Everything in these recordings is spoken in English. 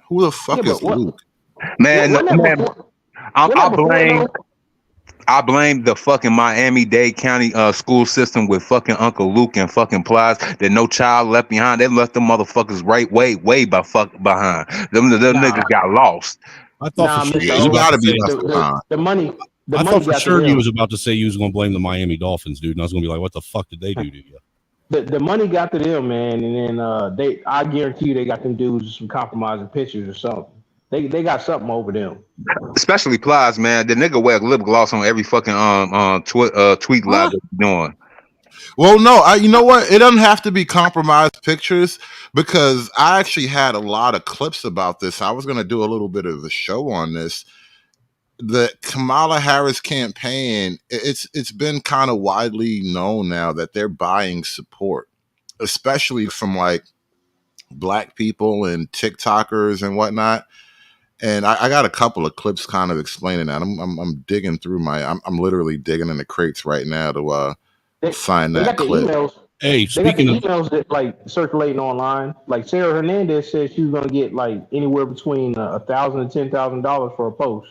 Who the fuck is Luke? Man, man, I blame though? I blame the fucking Miami-Dade County school system with fucking Uncle Luke and fucking Plies that No Child Left Behind. They left them motherfuckers right way by fuck behind. Them Nah, niggas got lost. I thought for sure Yeah, Mr. you O. gotta be left The, behind. the money, the I money thought for got to sure you them. was about to say you was going to blame the Miami Dolphins, dude. And I was going to be like, what the fuck did they do to you? The money got to them, man, and then I guarantee you they got them dudes with some compromising pictures or something. They got something over them. Especially Plies, man. The nigga wear lip gloss on every fucking tweet live that he's doing. Well, no, you know what? It doesn't have to be compromised pictures because I actually had a lot of clips about this. I was going to do a little bit of a show on this. The Kamala Harris campaign, it's been kind of widely known now that they're buying support, especially from like black people and TikTokers and whatnot. And I got a couple of clips kind of explaining that. I'm digging through I'm literally digging in the crates right now to find They that got the clip. emails. Hey, They got the speaking of, emails that like circulating online. Like Sarah Hernandez said she was gonna get like anywhere between $1,000 and $10,000 for a post.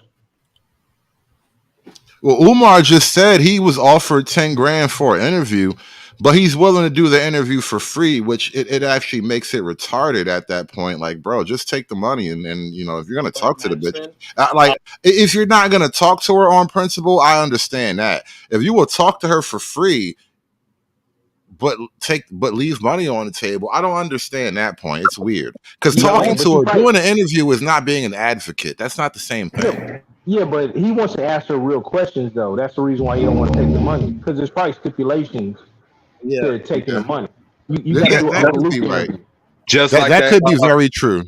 Well, Umar just said he was offered 10 grand for an interview, but he's willing to do the interview for free, which it actually makes it retarded at that point. Like, bro, just take the money and you know, if you're gonna talk to the bitch, like if you're not gonna talk to her on principle, I understand that. If you will talk to her for free, but leave money on the table, I don't understand that point. It's weird because talking to her, doing an interview is not being an advocate. That's not the same thing. Yeah, but he wants to ask her real questions though. That's the reason why he don't want to take the money because there's probably stipulations to taking the money. You got to do that Uncle could Luke be right. interview. Just That, like that could be very true.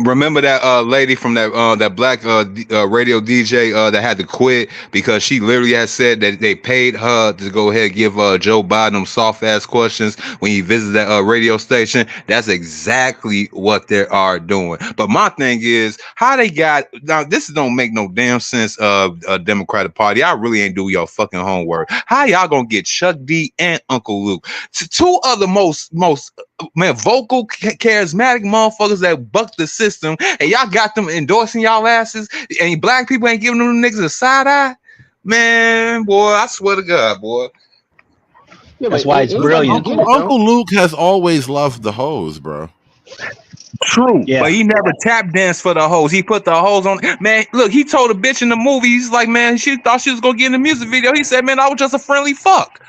Remember that lady from that black radio DJ that had to quit because she literally had said that they paid her to go ahead and give Joe Biden them soft ass questions when he visited that radio station. That's exactly what they are doing. But my thing is how they got now. This don't make no damn sense. Democratic Party, I really ain't do your fucking homework. How y'all gonna get Chuck D and Uncle Luke, two other most man vocal charismatic motherfuckers that buck the system, and y'all got them endorsing y'all asses, and black people ain't giving them niggas a side eye? Man, boy, I swear to God, boy. Yeah, That's why it's brilliant. Uncle Luke has always loved the hoes, bro. True, Yeah. but he never tap danced for the hoes. He put the hoes on. Man, look, he told a bitch in the movie, he's like, man, she thought she was gonna get in the music video. He said, man, I was just a friendly fuck.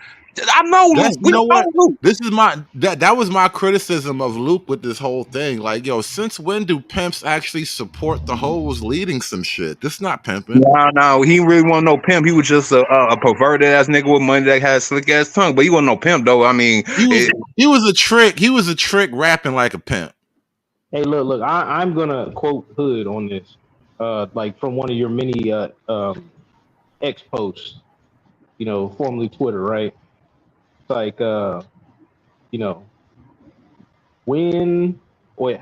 I know Luke. You know what? This is that was my criticism of Luke with this whole thing. Like, yo, since when do pimps actually support the hoes leading some shit? This is not pimping. No, he really wasn't no pimp. He was just a perverted ass nigga with money that had a slick ass tongue. But he wasn't no pimp though. I mean, he was a trick. He was a trick rapping like a pimp. Hey, look, I'm gonna quote Hood on this, like from one of your many X posts, you know, formerly Twitter, right? It's like, you know, when wait,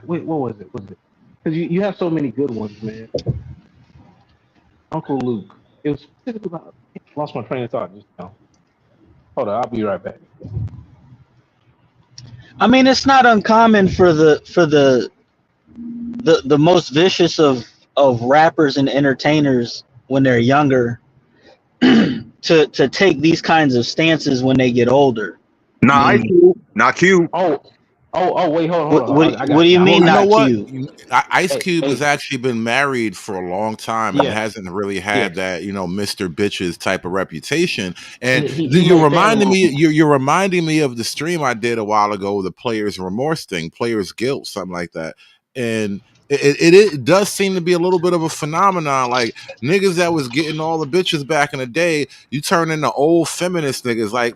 what was it? Because you have so many good ones, man. Uncle Luke. It was about. Lost my train of thought just now. Hold on, I'll be right back. I mean, it's not uncommon for the most vicious of rappers and entertainers when they're younger to take these kinds of stances when they get older. Not Q. Oh, wait, hold on. What do you mean, not Q? Ice Cube has actually been married for a long time and hasn't really had that, you know, Mr. Bitches type of reputation. And you're reminding me of the stream I did a while ago, the player's remorse thing, player's guilt, something like that. And it does seem to be a little bit of a phenomenon. Like niggas that was getting all the bitches back in the day, you turn into old feminist niggas. Like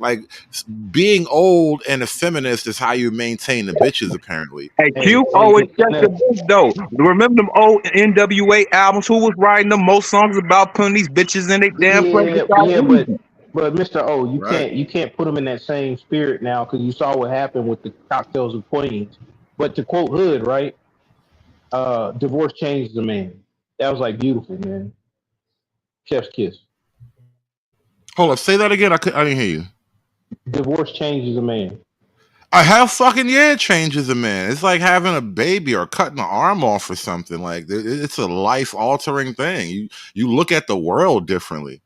being old and a feminist is how you maintain the bitches, apparently. Hey, Q always check the bitch though. Remember them old NWA albums? Who was writing the most songs about putting these bitches in their damn place? But Mr. O, you can't put them in that same spirit now because you saw what happened with the Cocktails of Queens. But to quote Hood, right? Divorce changes a man. That was like beautiful, man. Chef's kiss. Hold up, say that again. I didn't hear you. Divorce changes a man. I have fucking changes a man. It's like having a baby or cutting an arm off or something. Like it's a life altering thing. You look at the world differently.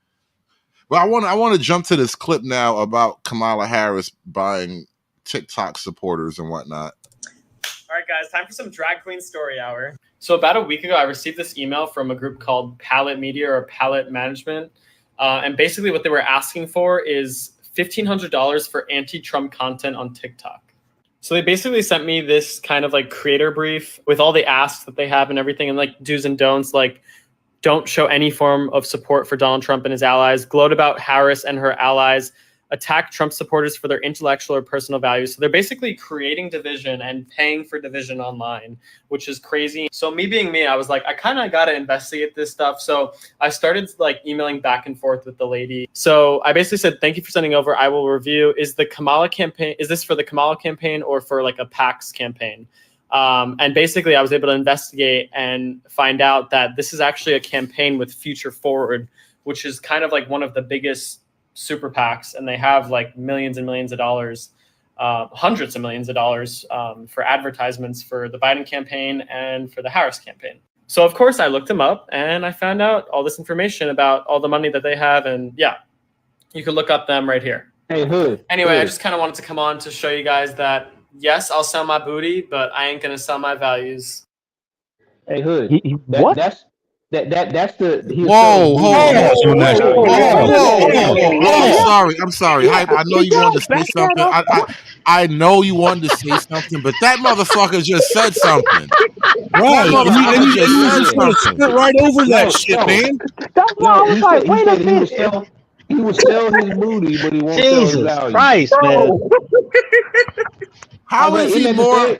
But I want to jump to this clip now about Kamala Harris buying TikTok supporters and whatnot. All right, guys, time for some drag queen story hour. So about a week ago, I received this email from a group called Palette Media or Palette Management. And basically what they were asking for is $1,500 for anti-Trump content on TikTok. So they basically sent me this kind of like creator brief with all the asks that they have and everything, and like do's and don'ts, like don't show any form of support for Donald Trump and his allies, gloat about Harris and her allies, attack Trump supporters for their intellectual or personal values. So they're basically creating division and paying for division online, which is crazy. So me being me, I was like, I kind of got to investigate this stuff. So I started like emailing back and forth with the lady. So I basically said, thank you for sending over. I will review. Is this for the Kamala campaign or for like a PAX campaign? And basically I was able to investigate and find out that this is actually a campaign with Future Forward, which is kind of like one of the biggest super PACs, and they have like millions and millions of dollars, hundreds of millions of dollars for advertisements for the Biden campaign and for the Harris campaign. So of course I looked them up and I found out all this information about all the money that they have, and yeah, you can look up them right here. Hey, Hood. Anyway, Hood. I just kind of wanted to come on to show you guys that yes, I'll sell my booty, but I ain't gonna sell my values. Hey, Hood. What? That's the. Whoa, I'm sorry. I know you wanted to say something. I know you wanted to say something, but that motherfucker just said something. Right, and you just want to spit right over that shit, man. That's why I was like, wait a minute. He would sell his booty, but he won't sell his Jesus value. Christ, man. How is he more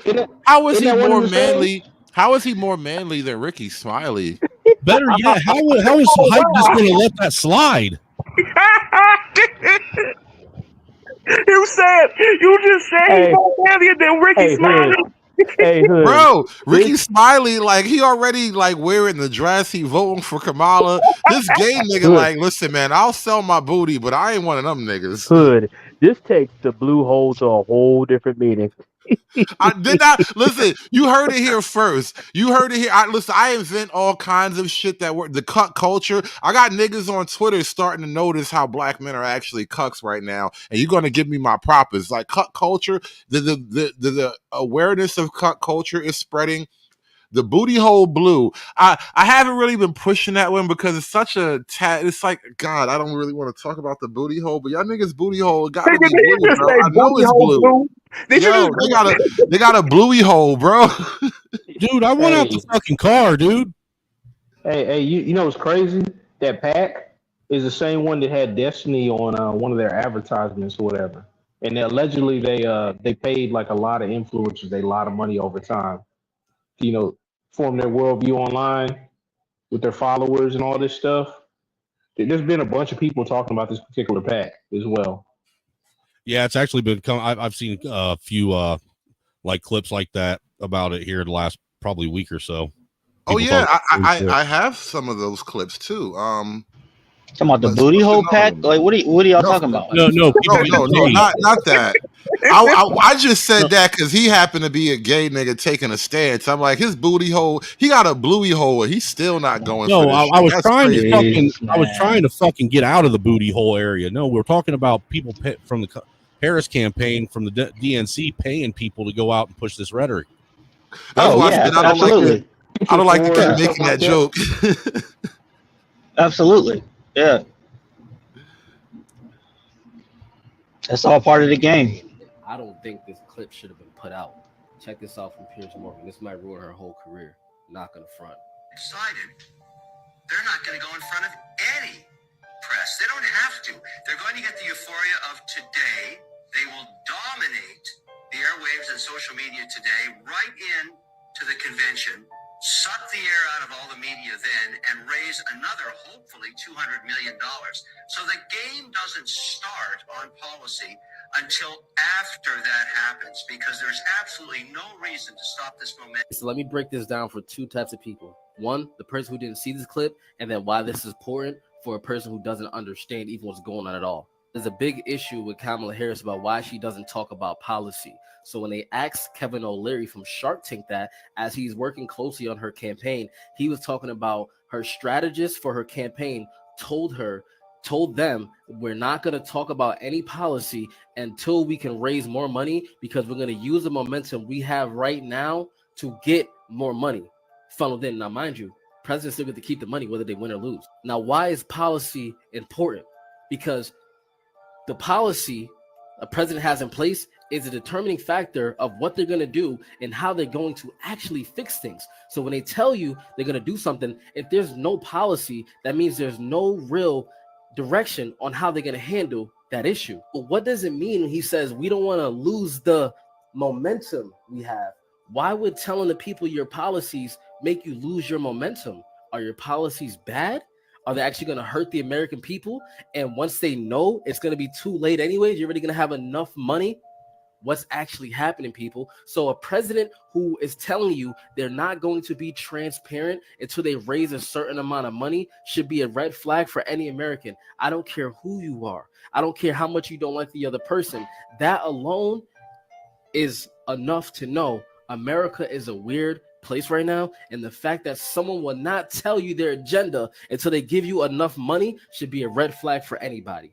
manly? How is he more manly than Ricky Smiley? Better yet, how is Hype just going to let that slide? You just said he's more manlier than Ricky Smiley. Hey, Hood. Bro, Ricky Smiley, like he already like wearing the dress, he voting for Kamala. This gay nigga, Hood. like, listen, man, I'll sell my booty, but I ain't one of them niggas. Hood, this takes the blue hole to a whole different meaning. I did not listen. You heard it here first. You heard it here. I invent all kinds of shit that work. The cuck culture. I got niggas on Twitter starting to notice how black men are actually cucks right now, and you're gonna give me my props. Like cuck culture, the awareness of cuck culture is spreading. The booty hole blue. I haven't really been pushing that one because it's such a it's like, God, I don't really want to talk about the booty hole, but y'all niggas booty hole gotta be blue, bro. I know it's blue. Yo, they got a bluey hole, bro. Dude, I want out the fucking car, dude. Hey, you know what's crazy? That pack is the same one that had Destiny on one of their advertisements or whatever. And allegedly they paid like a lot of influencers a lot of money over time to, form their worldview online with their followers and all this stuff. There's been a bunch of people talking about this particular pack as well. Yeah, it's actually been I've seen a few like clips like that about it here in the last probably week or so. Oh yeah, I have some of those clips too. Talking about the booty hole pack? Like, what are y'all talking about? No, not that. I just said that because he happened to be a gay nigga taking a stance. I'm like, his booty hole, he got a bluey hole, and he's still not going. No, for I was trying to fucking get out of the booty hole area. No, we're talking about people from the Harris campaign, from the DNC, paying people to go out and push this rhetoric. Absolutely. I don't like to keep making that joke. Absolutely. Yeah. That's all part of the game. I don't think this clip should have been put out. Check this out from Piers Morgan. This might ruin her whole career. Not gonna front. Excited. They're not going to go in front of any press. They don't have to. They're going to get the euphoria of today. They will dominate the airwaves and social media today, right in to the convention, suck the air out of all the media then, and raise another, hopefully, $200 million. So the game doesn't start on policy until after that happens, because there's absolutely no reason to stop this momentum. So let me break this down for two types of people. One, the person who didn't see this clip, and then why this is important for a person who doesn't understand even what's going on at all. There's a big issue with Kamala Harris about why she doesn't talk about policy. So when they asked Kevin O'Leary from Shark Tank that, as he's working closely on her campaign, he was talking about her strategist for her campaign told them, we're not going to talk about any policy until we can raise more money, because we're going to use the momentum we have right now to get more money funneled in. Now, mind you, presidents still get to keep the money whether they win or lose. Now, why is policy important? Because the policy a president has in place is a determining factor of what they're going to do and how they're going to actually fix things. So when they tell you they're going to do something, if there's no policy, that means there's no real direction on how they're going to handle that issue. But what does it mean when he says we don't want to lose the momentum we have? Why would telling the people your policies make you lose your momentum? Are your policies bad? Are they actually going to hurt the American people? And once they know it's going to be too late anyways, you're already going to have enough money. What's actually happening, people? So a president who is telling you they're not going to be transparent until they raise a certain amount of money should be a red flag for any American. I don't care who you are. I don't care how much you don't like the other person. That alone is enough to know America is a weird place right now, and the fact that someone will not tell you their agenda until they give you enough money should be a red flag for anybody.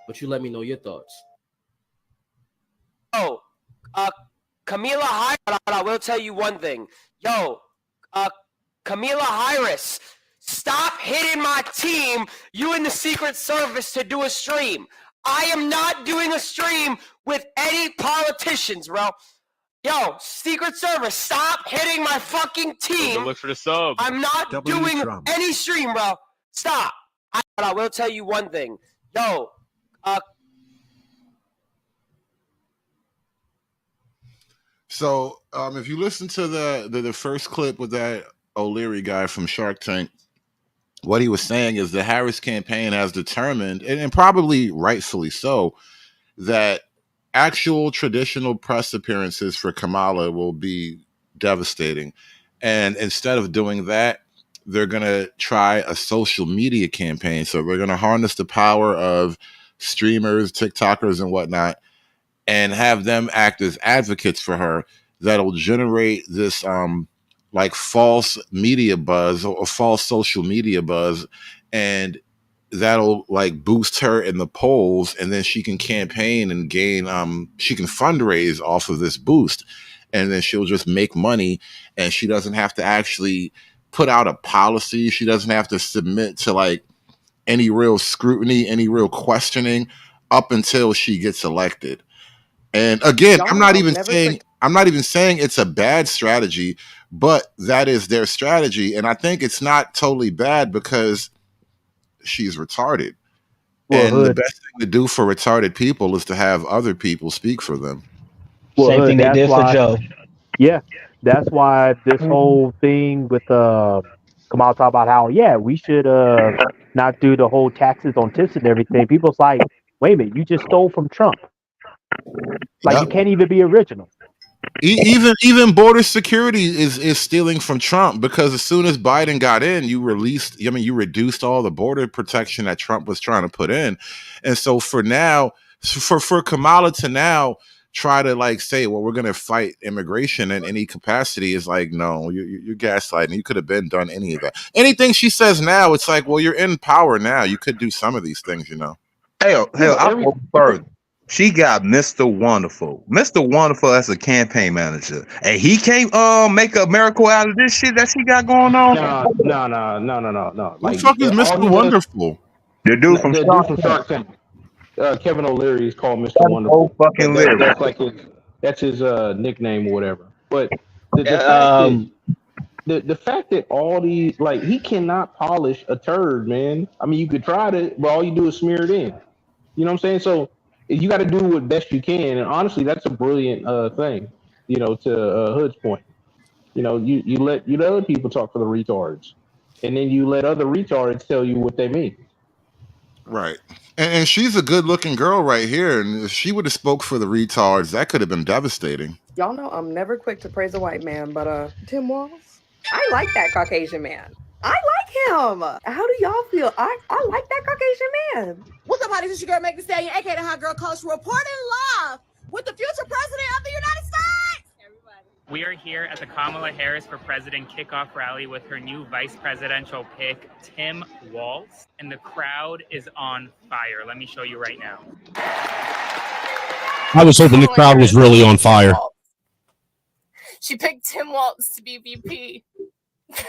But you let me know your thoughts. Oh, Kamala Harris, I will tell you one thing. Kamala Harris, stop hitting my team, you and the Secret Service, to do a stream. I am not doing a stream with any politicians, bro. Secret Service, stop hitting my fucking team. Look for the sub. I'm not doing any stream, bro. Stop. I will tell you one thing. So if you listen to the first clip with that O'Leary guy from Shark Tank, what he was saying is the Harris campaign has determined, and probably rightfully so, that actual traditional press appearances for Kamala will be devastating. And instead of doing that, they're going to try a social media campaign. So we're going to harness the power of streamers, TikTokers, and whatnot, and have them act as advocates for her. That'll generate this like false media buzz or false social media buzz, and that'll like boost her in the polls, and then she can campaign and gain she can fundraise off of this boost, and then she'll just make money, and she doesn't have to actually put out a policy. She doesn't have to submit to like any real scrutiny, any real questioning up until she gets elected. And again, I'm not even saying it's a bad strategy, but that is their strategy, and I think it's not totally bad because she's retarded. Well, and the best thing to do for retarded people is to have other people speak for them. Well, same thing they did for Joe. Yeah, that's why this whole thing with Kamal talk about how we should not do the whole taxes on tips and everything. People's like, wait a minute, you just stole from Trump. Like you can't even be original. Even border security is stealing from Trump, because as soon as Biden got in, you reduced all the border protection that Trump was trying to put in. And so for now, for Kamala to now try to like say, well, we're going to fight immigration in any capacity is like, no, you're gaslighting. You could have been done any of that. Anything she says now, it's like, well, you're in power now. You could do some of these things, Hell, I'll go further. She got Mr. Wonderful. Mr. Wonderful as a campaign manager. And he can't make a miracle out of this shit that she got going on? No. What the fuck is Mr. Wonderful? The dude from Shark Tank. Kevin O'Leary is called Mr. Wonderful. That's his nickname or whatever. But the fact that all these, like, he cannot polish a turd, man. I mean, you could try to, but all you do is smear it in. You know what I'm saying? So you got to do what best you can, and honestly, that's a brilliant thing. To Hood's point, you let other people talk for the retards, and then you let other retards tell you what they mean. Right, and she's a good-looking girl right here, and if she would have spoke for the retards, that could have been devastating. Y'all know I'm never quick to praise a white man, but Tim Walz, I like that Caucasian man. I like him. How do y'all feel? I like that Caucasian man. What's up, honey? This is your girl, Megan Thee Stallion, aka the Hot Girl Coach, reporting live with the future president of the United States. Everybody. We are here at the Kamala Harris for President kickoff rally with her new vice presidential pick, Tim Walz, and the crowd is on fire. Let me show you right now. I was hoping the crowd was really on fire. She picked Tim Walz to be VP.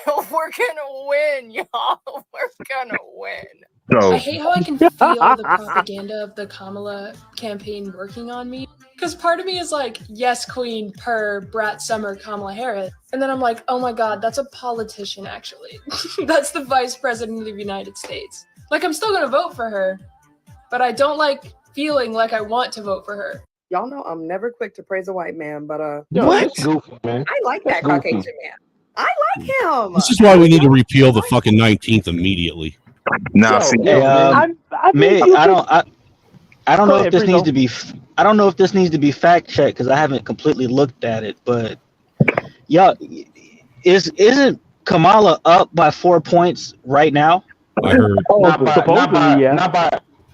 We're gonna win, y'all. We're gonna win. So I hate how I can feel the propaganda of the Kamala campaign working on me. Because part of me is like, yes, queen, per Brat Summer, Kamala Harris. And then I'm like, oh my God, that's a politician, actually. That's the vice president of the United States. Like, I'm still going to vote for her, but I don't like feeling like I want to vote for her. Y'all know I'm never quick to praise a white man, but That's goofy, man. I like that That's goofy. Caucasian man. I like him. This is why we need to repeal the fucking 19th immediately. now, see, I don't know if this needs to be. I don't know if this needs to be fact checked because I haven't completely looked at it. But yeah, isn't Kamala up by 4 points right now? I heard.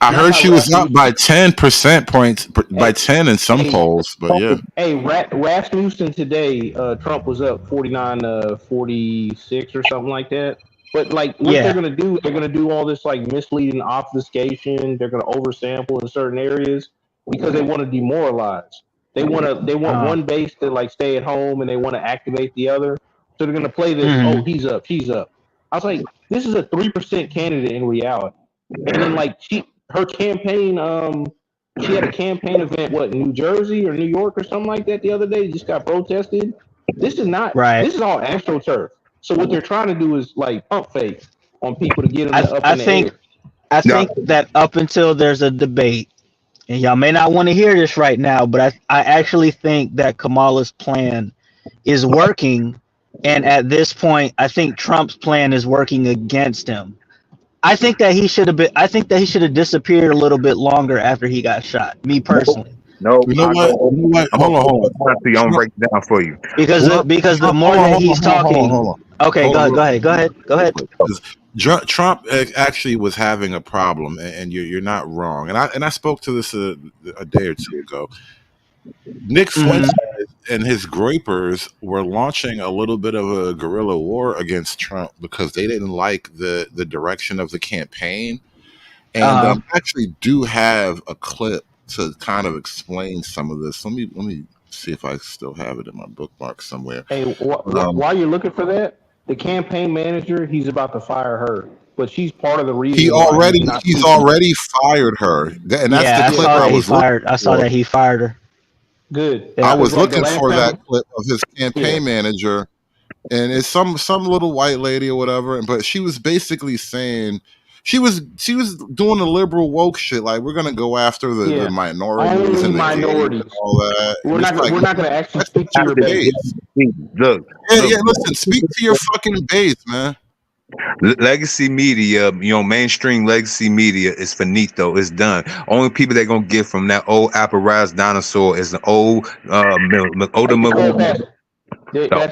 I heard she was up by 10% points, by 10 in some polls, but yeah. Hey, Rasmussen today, Trump was up 49-46 or something like that. But like, what they're gonna do? They're gonna do all this like misleading obfuscation. They're gonna oversample in certain areas because they want to demoralize. They want one base to like stay at home, and they want to activate the other. So they're gonna play this. Oh, he's up, she's up. I was like, this is a 3% candidate in reality. And then like her campaign, she had a campaign event, in New Jersey or New York or something like that the other day. Just got protested. This is not right. This is all AstroTurf. So what they're trying to do is like pump fake on people to get them up in the air. I think that up until there's a debate, and y'all may not want to hear this right now, but I actually think that Kamala's plan is working, and at this point, I think Trump's plan is working against him. I think that he should have disappeared a little bit longer after he got shot. Me personally. No, you know what? Hold on. I'm gonna break it down for you. Because the more that he's talking. Okay, go ahead. Trump actually was having a problem, and you're not wrong. And I spoke to this a day or two ago. Nick Fuentes and his grapers were launching a little bit of a guerrilla war against Trump because they didn't like the direction of the campaign. And I actually do have a clip to kind of explain some of this. Let me see if I still have it in my bookmark somewhere. Hey, while you're looking for that, the campaign manager, he's about to fire her, but she's part of the reason. He's already fired her, and that's the clip I was fired. I saw that he fired her. Good. I was looking for that clip of his campaign manager, and it's some little white lady or whatever. But she was basically saying she was doing a liberal woke shit, like we're gonna go after the minorities and the minorities and all that. We're not gonna actually speak to your base. Look, listen, speak to your fucking base, man. Legacy media, mainstream legacy media is finito. It's done. Only people that gonna get from that old apparatus dinosaur is the old up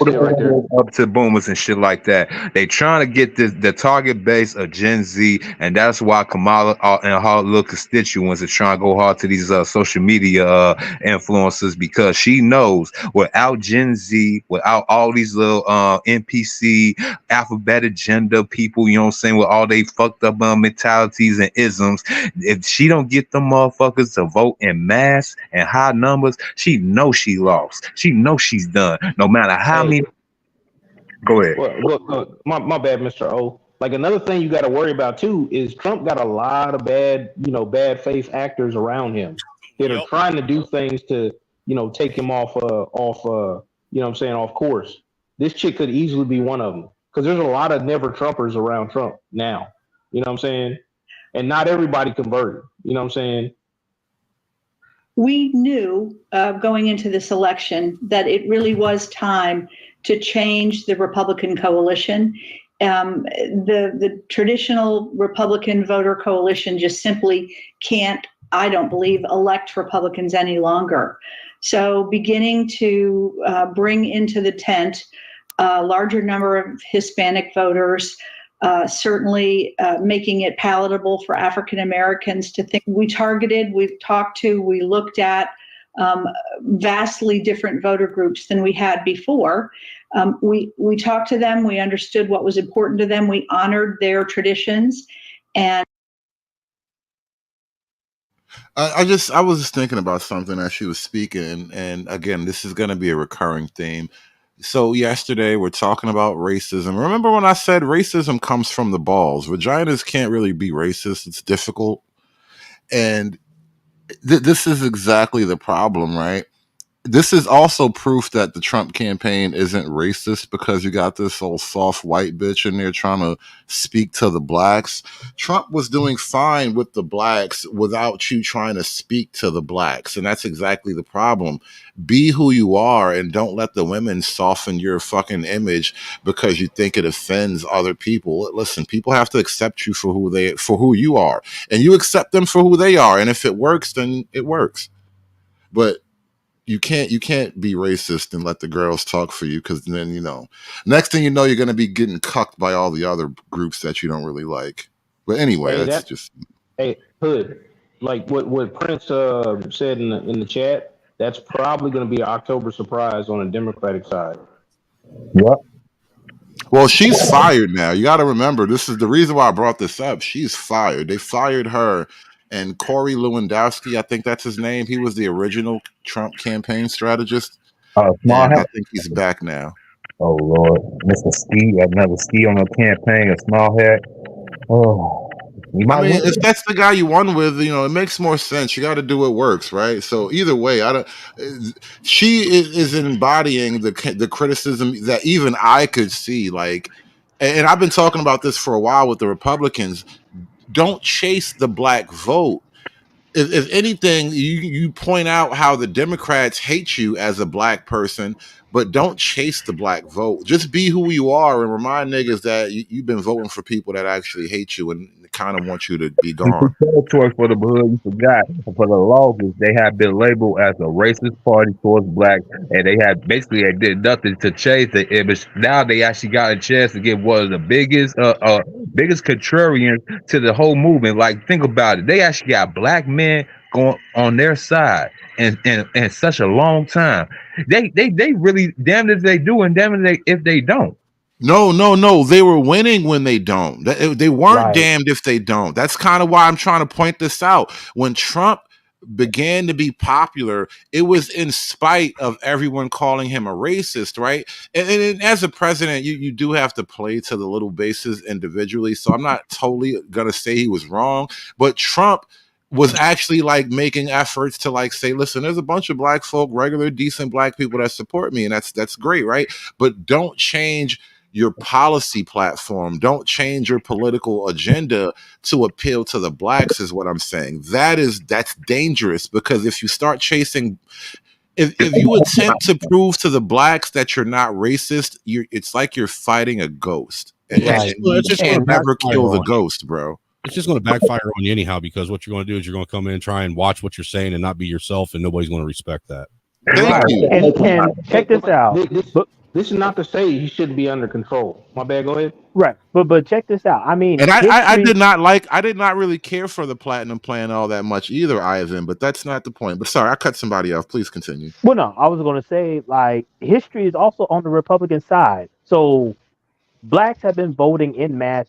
to boomers and shit like that. They trying to get the target base of Gen Z, and that's why Kamala and her little constituents are trying to go hard to these social media influencers, because she knows without Gen Z, without all these little NPC alphabet agenda people, with all they fucked up mentalities and isms, if she don't get them motherfuckers to vote in mass and high numbers, she knows she lost. She knows she's done. No matter how many. Go ahead. Well, look, my bad, Mr. O. Like, another thing you got to worry about too is Trump got a lot of bad face actors around him that are trying to do things to, take him off course. This chick could easily be one of them, because there's a lot of never Trumpers around Trump now. You know what I'm saying? And not everybody converted. You know what I'm saying? We knew going into this election that it really was time to change the Republican coalition. The traditional Republican voter coalition just simply can't, I don't believe, elect Republicans any longer. So beginning to bring into the tent a larger number of Hispanic voters, certainly making it palatable for African Americans to think. We've talked to, we looked at vastly different voter groups than we had before. We talked to them, we understood what was important to them, we honored their traditions, and I was just thinking about something as she was speaking, and again, this is going to be a recurring theme. So yesterday we're talking about racism. Remember when I said racism comes from the balls? Vaginas can't really be racist. It's difficult, and this is exactly the problem, right? This is also proof that the Trump campaign isn't racist because you got this old soft white bitch in there trying to speak to the blacks. Trump was doing fine with the blacks without you trying to speak to the blacks. And that's exactly the problem. Be who you are and don't let the women soften your fucking image because you think it offends other people. Listen, people have to accept you for who you are. And you accept them for who they are. And if it works, then it works. But you can't be racist and let the girls talk for you, because then next thing you know, you're going to be getting cucked by all the other groups that you don't really like. But anyway, that's just Hood, like what Prince said in the chat. That's probably going to be an October surprise on the Democratic side. Yep. Well, she's fired now. You got to remember, this is the reason why I brought this up. She's fired. They fired her. And Corey Lewandowski, I think that's his name. He was the original Trump campaign strategist. Small And I hat. think he's back now. Oh Lord, Mr. Ski, another ski on the campaign, a small hat. Oh, you might I mean, win. if that's the guy you won with, it makes more sense. You got to do what works, right? So either way, she is embodying the criticism that even I could see. Like, and I've been talking about this for a while with the Republicans. Don't chase the black vote. If anything, you point out how the Democrats hate you as a black person, but don't chase the black vote. Just be who you are and remind niggas that you've been voting for people that actually hate you and kind of want you to be gone. Territory for the hood, you forgot. For the longest, they have been labeled as a racist party towards blacks, and they did nothing to change the image. Now they actually got a chance to get one of the biggest contrarians to the whole movement. Like, think about it. They actually got black men going on their side in such a long time. They really damned if they do and damned if they don't. No. They were winning when they don't. They weren't Right. damned if they don't. That's kind of why I'm trying to point this out. When Trump began to be popular, it was in spite of everyone calling him a racist, right? And as a president, you do have to play to the little bases individually. So I'm not totally gonna say he was wrong, but Trump was actually like making efforts to like say, listen, there's a bunch of black folk, regular, decent black people that support me, and that's great, right? But don't change your policy platform. Don't change your political agenda to appeal to the blacks, is what I'm saying. That's dangerous, because if you start chasing, if you attempt to prove to the blacks that you're not racist, it's like you're fighting a ghost. And you can't never kill the ghost, bro. It's just going to backfire on you anyhow, because what you're going to do is you're going to come in and try and watch what you're saying and not be yourself, and nobody's going to respect that. Thank you. And check this out. This is not to say he shouldn't be under control. My bad. Go ahead. Right, but check this out. I mean, and I did not really care for the platinum plan all that much either, Ivan. But that's not the point. But sorry, I cut somebody off. Please continue. Well, no, I was going to say, like, history is also on the Republican side. So blacks have been voting in mass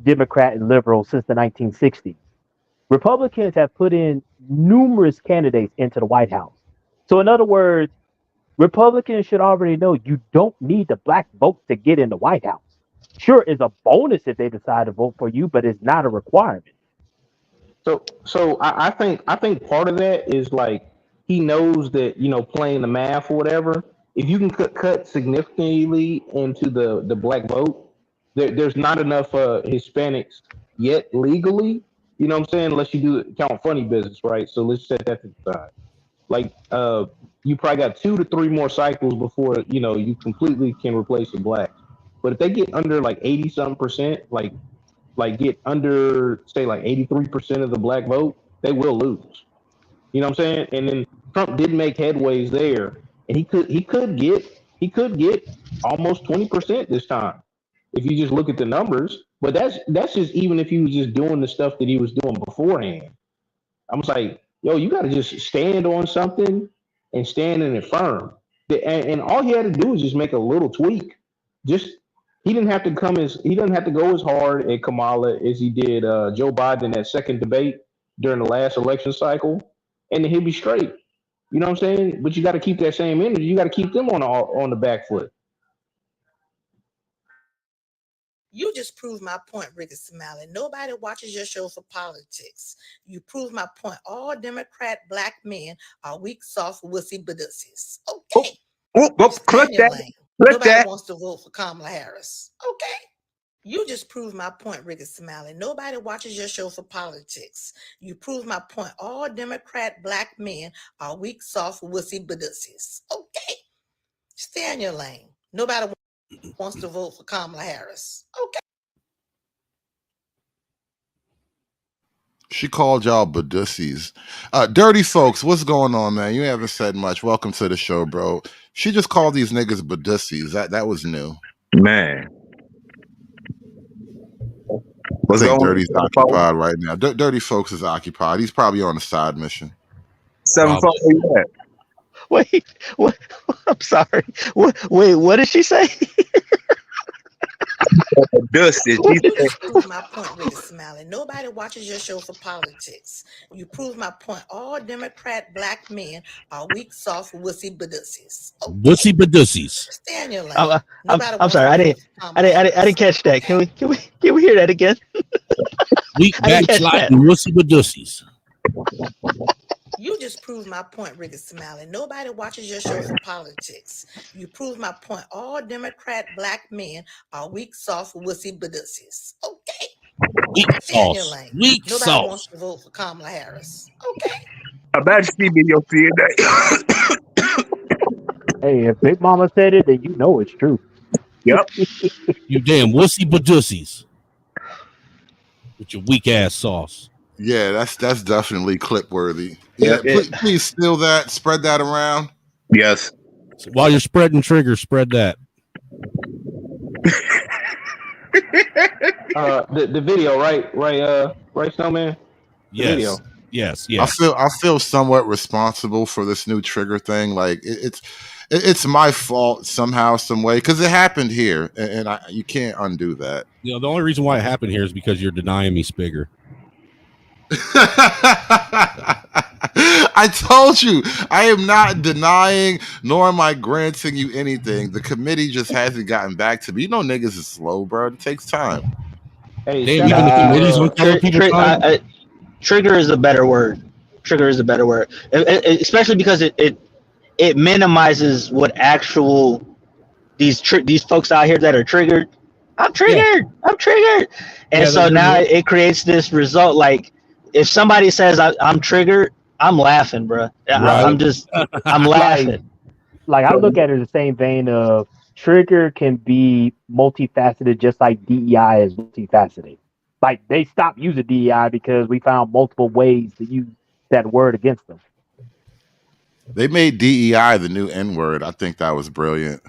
Democrat and liberal since the 1960s. Republicans have put in numerous candidates into the White House. So in other words, Republicans should already know you don't need the black vote to get in the White House. Sure, it's a bonus if they decide to vote for you, but it's not a requirement. So I think part of that is like he knows that, playing the math or whatever. If you can cut significantly into the black vote, there's not enough Hispanics yet legally. You know what I'm saying? Unless you do count funny business, right? So let's set that to the side. Like you probably got 2 to 3 more cycles before you completely can replace the blacks. But if they get under like 80-something%, like get under say like 83% of the black vote, they will lose. You know what I'm saying? And then Trump did make headways there, and he could get almost 20% this time. if you just look at the numbers. But that's just even if he was just doing the stuff that he was doing beforehand. I'm just like, yo, you got to just stand on something and stand in it firm. And all he had to do was just make a little tweak. Just he didn't have to go as hard at Kamala as he did Joe Biden in that second debate during the last election cycle, and then he'll be straight. You know what I'm saying? But you got to keep that same energy. You got to keep them on the back foot. You just proved my point, Ricky Smiley. Nobody watches your show for politics. You proved my point. All Democrat black men are weak, soft, wussy badussies. Okay. Click that. Lane. Click Nobody that. wants to vote for Kamala Harris. Okay. You just proved my point, Ricky Smiley. Nobody watches your show for politics. You proved my point. All Democrat black men are weak, soft, wussy badussies. Okay. Stay in your lane. Nobody wants to vote for Kamala Harris. Okay. She called y'all badussies. Dirty folks, what's going on, man? You haven't said much. Welcome to the show, bro. She just called these niggas badussies. That was new. Man. I think Dirty's occupied right now. Dirty folks is occupied. He's probably on a side mission. 7 phone, where you at? Wait, what? I'm sorry. Wait, what did she say? Dusty. You just proved my point, Ricky Smiley. Nobody watches your show for politics. You proved my point. All Democrat black men are weak, soft, wussy badussies. Okay. Wussy badussies. Stay in your lane. I'm sorry. I didn't catch that. Can we hear that again? Weak, backsliding, wussy badussies. You just proved my point, Ricky Smiley. Nobody watches your show for politics. You proved my point. All Democrat black men are weak, soft, wussy badussies. Okay. Weak Stay in your sauce. lane. Weak Nobody sauce. wants to vote for Kamala Harris. Okay. I bet you see me your that. Hey, if Big Mama said it, then you know it's true. Yep. You damn wussy badussies. With your weak ass sauce. Yeah, that's definitely clip worthy. Yeah, please steal that, spread that around. Yes. So while you're spreading triggers, spread that. The video, right, Snowman? The video. Yes. I feel somewhat responsible for this new trigger thing. Like it's my fault somehow, some way, because it happened here, and you can't undo that. You know, the only reason why it happened here is because you're denying me Spigger. I told you, I am not denying, nor am I granting you anything. The committee just hasn't gotten back to me. You know, niggas is slow, bro. It takes time. Hey, damn, even the committees on trigger is a better word. Trigger is a better word, especially because it minimizes what actual these folks out here that are triggered. I'm triggered. Yeah. I'm triggered, and so now it creates this result. Like if somebody says I'm triggered, I'm laughing, bro. Right. I'm laughing. Like I look at it in the same vein of trigger can be multifaceted, just like DEI is multifaceted. Like they stopped using DEI because we found multiple ways to use that word against them. They made DEI the new N-word. I think that was brilliant.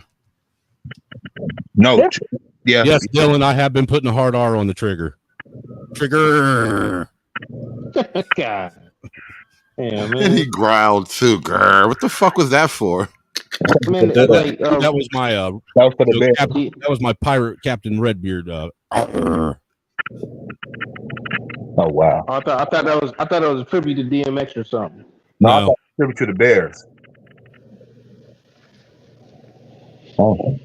No. Yeah. Yes, Dylan, I have been putting a hard R on the trigger. Trigger. God. Yeah, man. And he growled too. Grr. What the fuck was that for? Man, that was my that was my pirate Captain Redbeard. Oh wow! I thought that was a tribute to DMX or something. No, I thought it was a tribute to the Bears. Oh,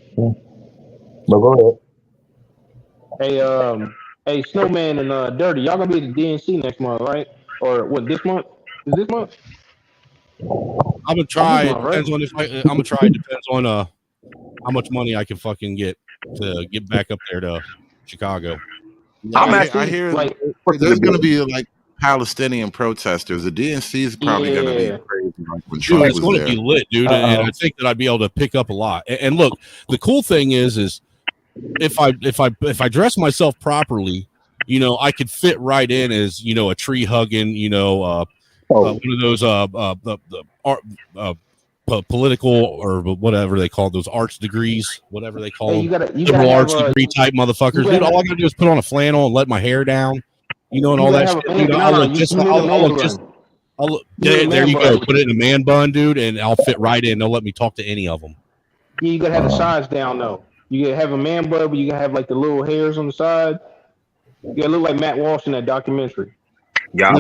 but go ahead. Hey, Snowman and Dirty, y'all gonna be at the DNC next month, right? Or what? This month? Is this month? I'm gonna try. It depends on I'm gonna try. It depends on how much money I can fucking get to get back up there to Chicago. Yeah, I hear like there's gonna be like Palestinian protesters. The DNC is probably gonna be crazy. Like when Trump it's going to be lit, dude. And I think that I'd be able to pick up a lot. And look, the cool thing is if I dress myself properly, you know, I could fit right in as, you know, a tree hugging, you know, one of those political or whatever they call those arts degrees, whatever they call you them, gotta liberal have arts degree type motherfuckers. Dude, all I gotta do is put on a flannel and let my hair down, and all you gotta that have shit. a Dude, man. I'll No, look just. you need a man bun. There you go. Put it in a man bun, dude, and I'll fit right in. They'll let me talk to any of them. Yeah, you gotta have the sides down though. You gotta have a man bun, but you gotta have like the little hairs on the side. You gotta look like Matt Walsh in that documentary. Yeah,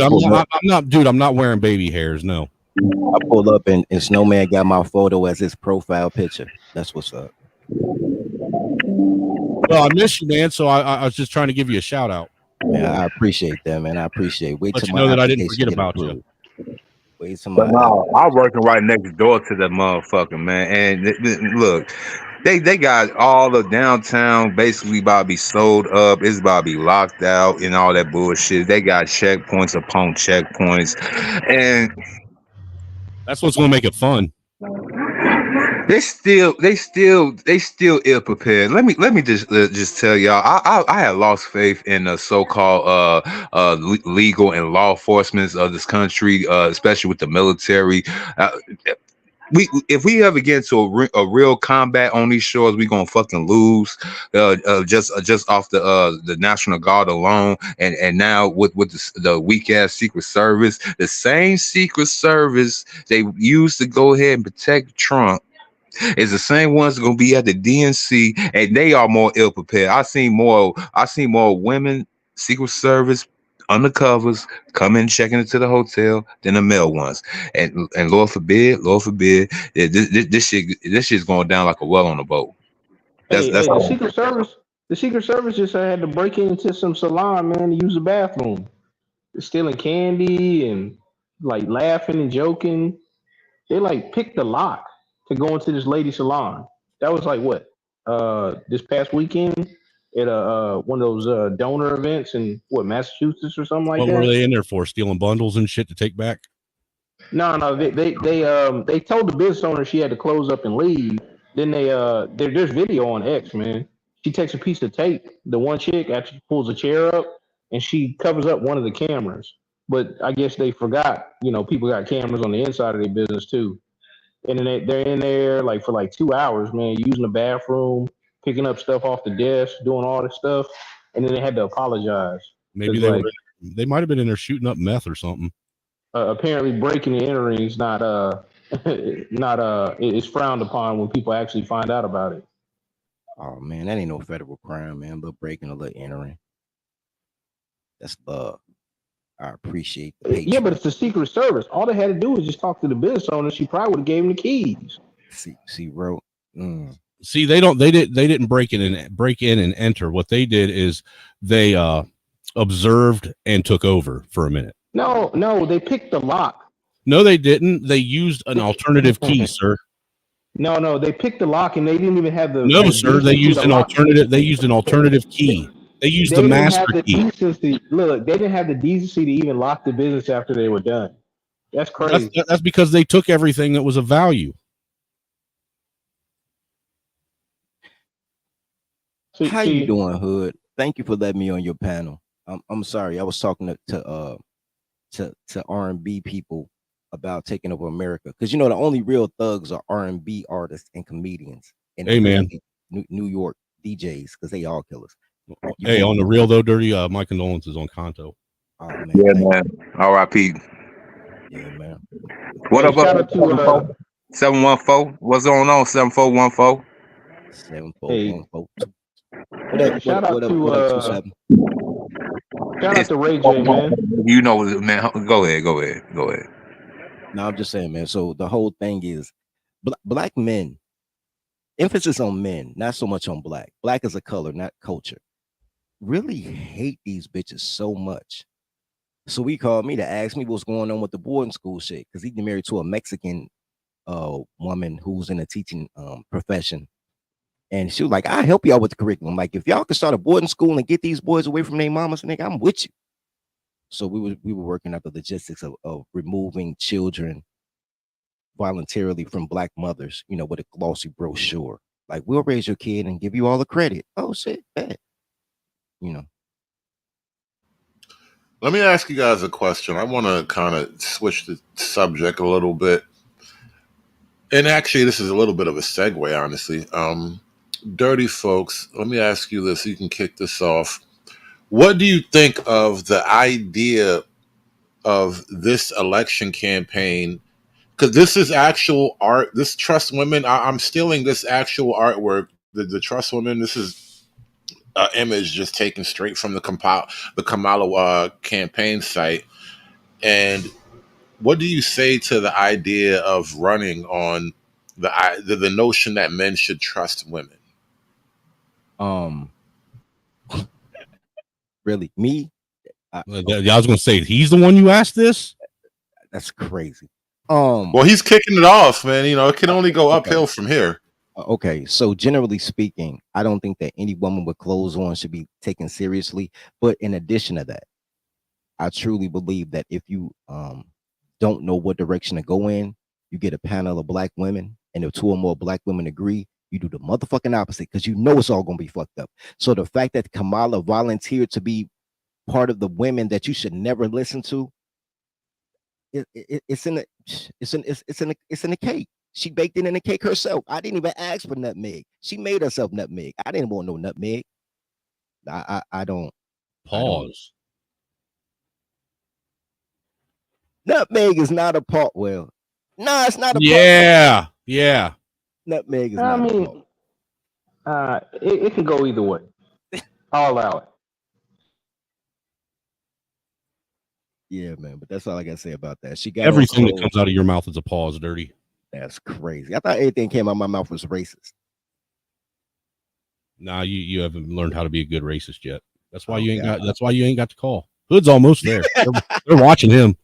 dude, I'm not wearing baby hairs. No. I pulled up and Snowman got my photo as his profile picture. That's what's up. Well, I miss you, man. So I was just trying to give you a shout out. Yeah, I appreciate that, man. I appreciate. Wait Let till you my know that I didn't application forget get about approved. you. Wait till But my. no, I'm working right next door to that motherfucker, man. And look, they got all the downtown basically about to be sold up. It's about to be locked out and all that bullshit. They got checkpoints upon checkpoints, and that's what's gonna make it fun. They still ill prepared. Let me just tell y'all. I had lost faith in the so-called legal and law enforcement of this country, especially with the military. If we ever get into a real combat on these shores, we gonna fucking lose. Just off the National Guard alone, and now with the weak ass Secret Service, the same Secret Service they used to go ahead and protect Trump is the same ones that are gonna be at the DNC, and they are more ill prepared. I seen more women Secret Service undercovers coming checking into the hotel than the male ones, and Lord forbid, this shit's going down like a well on a boat. That's The Secret Service just had to break into some salon, man, to use the bathroom. They're stealing candy and like laughing and joking. They like picked the lock to go into this lady salon. That was like what? This past weekend at one of those donor events in what, Massachusetts or something like What that. were they in there for? Stealing bundles and shit to take back? No, they told the business owner she had to close up and leave. Then there's video on X, man. She takes a piece of tape, the one chick, after she pulls a chair up, and she covers up one of the cameras. But I guess they forgot, people got cameras on the inside of their business too. And then they're in there like for like 2 hours, man, using the bathroom, picking up stuff off the desk, doing all this stuff, and then they had to apologize. Maybe they might have been in there shooting up meth or something. Apparently breaking and entering is not it's frowned upon when people actually find out about it. Oh man, that ain't no federal crime, man. But breaking or entering, that's love. I appreciate the patience. Yeah, but it's the Secret Service. All they had to do was just talk to the business owner. She probably would have gave him the keys. See, bro. See, they didn't break in and enter. What they did is they observed and took over for a minute. No, they picked the lock. No, they didn't. They used an alternative key, sir. No, they picked the lock and they didn't even have the. No, sir. They used an alternative. They used an alternative key. They used the master key. Look, they didn't have the decency to even lock the business after they were done. That's crazy. That's because they took everything that was of value. How you doing, Hood? Thank you for letting me on your panel. I'm sorry. I was talking to R&B people about taking over America, because the only real thugs are R&B artists and comedians and hey man, New York DJs, because they all killers. Hey, on the real though, Dirty, my condolences on Kanto. Oh, man, yeah, man. R.I.P. Yeah, man. What up? 714. What's going on? 7414. 7414. Shout out to Ray J, man. Man. Go ahead. No, I'm just saying, man. So the whole thing is black men. Emphasis on men, not so much on black. Black is a color, not culture. Really hate these bitches so much. So he called me to ask me what's going on with the boarding school shit, because he's married to a Mexican woman who's in a teaching profession. And she was like, I'll help y'all with the curriculum. Like, if y'all could start a boarding school and get these boys away from their mamas, nigga, I'm with you. So we were working out the logistics of removing children voluntarily from black mothers, with a glossy brochure. Like, we'll raise your kid and give you all the credit. Oh shit, bad. Let me ask you guys a question. I want to kind of switch the subject a little bit. And actually, this is a little bit of a segue, honestly. Dirty folks, let me ask you this. You can kick this off. What do you think of the idea of this election campaign? Because this is actual art. This Trust Women, I'm stealing this actual artwork. The Trust Women, this is an image just taken straight from the Kamala campaign site. And what do you say to the idea of running on the notion that men should trust women? Really, me? I was going to say, he's the one you asked this. That's crazy. Well, he's kicking it off, man. You know, it can only go uphill from here. Okay, so generally speaking, I don't think that any woman with clothes on should be taken seriously. But in addition to that, I truly believe that if you don't know what direction to go in, you get a panel of black women, and if 2 or more black women agree, you do the motherfucking opposite, because you know it's all gonna be fucked up. So the fact that Kamala volunteered to be part of the women that you should never listen to, it's in the cake. She baked it in the cake herself. I didn't even ask for nutmeg. She made herself nutmeg. I didn't want no nutmeg. I don't. Pause. Nutmeg is not a part. Well, no, it's not a part. Yeah. Nutmeg is I not a mean, it can go either way. I'll allow it. Yeah, man, but that's all I gotta say about that. She got everything that comes out of your mouth is a pause, Dirty. That's crazy. I thought everything came out of my mouth was racist. Nah, you haven't learned how to be a good racist yet. That's why you ain't got. That's why you ain't got the call. Hood's almost there. They're watching him.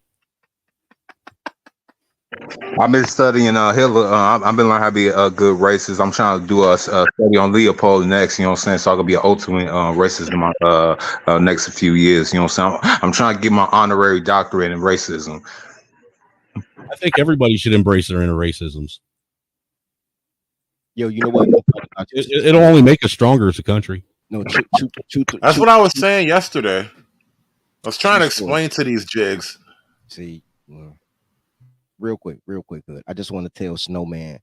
I've been studying Hitler. I've been learning how to be a good racist. I'm trying to do a study on Leopold next. You know what I'm saying? So I can be an ultimate racist in my next few years. You know what I'm saying? I'm trying to get my honorary doctorate in racism. I think everybody should embrace their inner racisms. Yo, you know what? It'll only make us stronger as a country. No, that's what I was saying yesterday. I was trying to explain to these jigs. See, real quick, good. I just want to tell Snowman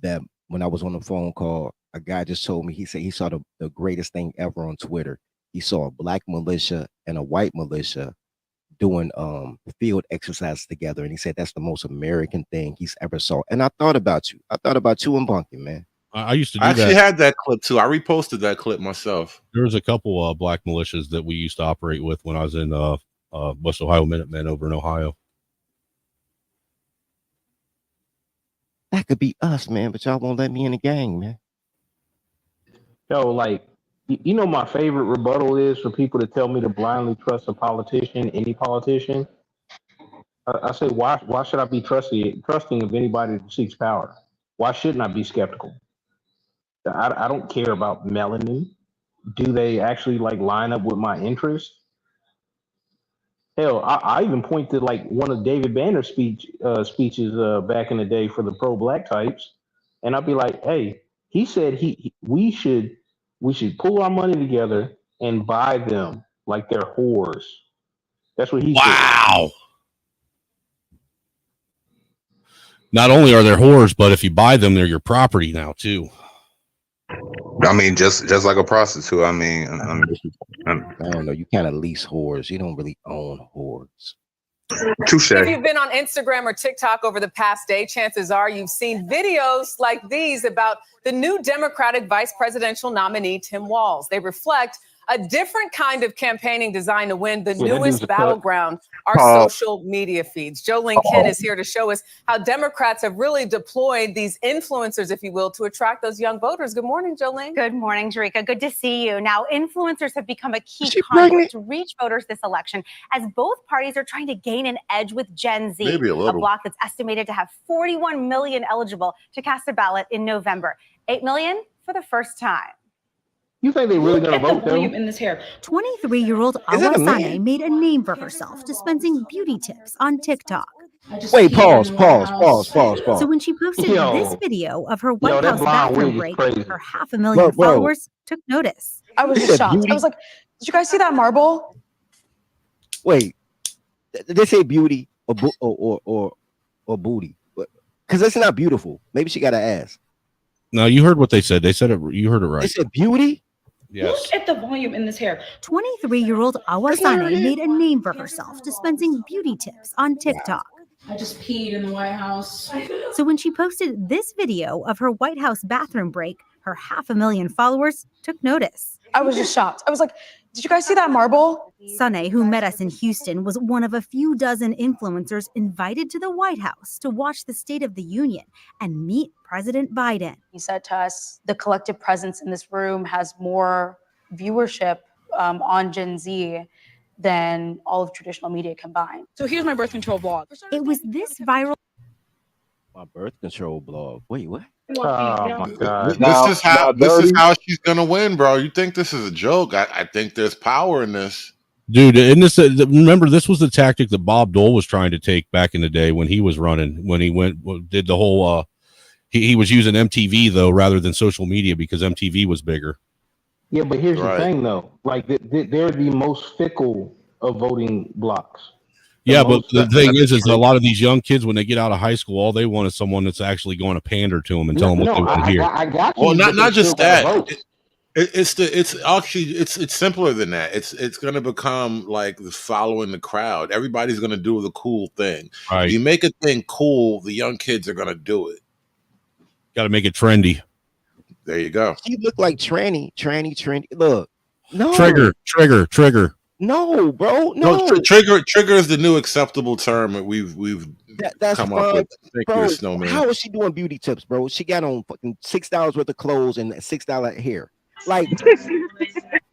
that when I was on the phone call, a guy just told me, he said he saw the greatest thing ever on Twitter. He saw a black militia and a white militia doing field exercises together, and he said that's the most American thing he's ever saw. And I thought about you. I thought about you and Bunky, man. I used to do I actually that. had that clip too. I reposted that clip myself. There was a couple black militias that we used to operate with when I was in West Ohio Minutemen over in Ohio. That could be us, man, but y'all won't let me in the gang, man. Yo, like, you know, my favorite rebuttal is for people to tell me to blindly trust a politician, any politician. I say, why should I be trusting of anybody that seeks power? Why shouldn't I be skeptical? I don't care about melanin. Do they actually like line up with my interests? Hell, I even point to like one of David Banner's speeches back in the day for the pro-black types, and I'd be like, hey, he said we should pull our money together and buy them like they're whores. That's what he said. Wow. Not only are they whores, but if you buy them, they're your property now too. I mean, just like a prostitute. I don't know. You kind of lease whores. You don't really own whores. Touche. If you've been on Instagram or TikTok over the past day, chances are you've seen videos like these about the new Democratic vice presidential nominee, Tim Walz. They reflect a different kind of campaigning designed to win the newest battleground, our social media feeds. Joe Lincoln is here to show us how Democrats have really deployed these influencers, if you will, to attract those young voters. Good morning, Joe Lincoln. Good morning, Jerika. Good to see you. Now, influencers have become a key conduit to reach voters this election as both parties are trying to gain an edge with Gen Z, Maybe a little. bloc that's estimated to have 41 million eligible to cast a ballot in November. 8 million for the first time. You think they really gonna vote though? In this hair. 23-year-old Awasane made a name for herself dispensing beauty tips on TikTok. Wait, pause. So when she posted Yo. this video of her Yo, White that House blonde bathroom wig is break, crazy. her 500,000 Bro. followers took notice. I was You said shocked. beauty? I was like, did you guys see that marble? Wait, they say beauty or booty. But Because it's not beautiful. Maybe she got an ass. No, you heard what they said. They said it. You heard it right. They said beauty. Yes. Look at the volume in this hair. 23-year-old Awasane made a name for herself dispensing beauty tips on TikTok. I just peed in the White House. So when she posted this video of her White House bathroom break, her 500,000 followers took notice. I was just shocked. I was like, did you guys see that marble? Sane, who met us in Houston, was one of a few dozen influencers invited to the White House to watch the State of the Union and meet President Biden. He said to us, the collective presence in this room has more viewership on Gen Z than all of traditional media combined. So here's my birth control blog. It was this viral. My birth control blog. Wait, what? Oh my God! This is how she's gonna win, bro. You think this is a joke? I think there's power in this, dude. In this, remember, this was the tactic that Bob Dole was trying to take back in the day when he was running. When he did the whole, he was using MTV though rather than social media because MTV was bigger. Yeah, but here's the thing though. Like they're the most fickle of voting blocks. Yeah, but the thing is a lot of these young kids, when they get out of high school, all they want is someone that's actually going to pander to them and tell them what they want to hear. I got you. Well, not just that. It's simpler than that. It's going to become like following the crowd. Everybody's going to do the cool thing. Right. You make a thing cool, the young kids are going to do it. Got to make it trendy. There you go. She look like tranny. Look, no trigger. No, bro. No. Trigger is the new acceptable term that we've that's come up with. Thank bro, you, Snowman. How is she doing beauty tips, bro? She got on fucking $6 worth of clothes and $6 hair. Like,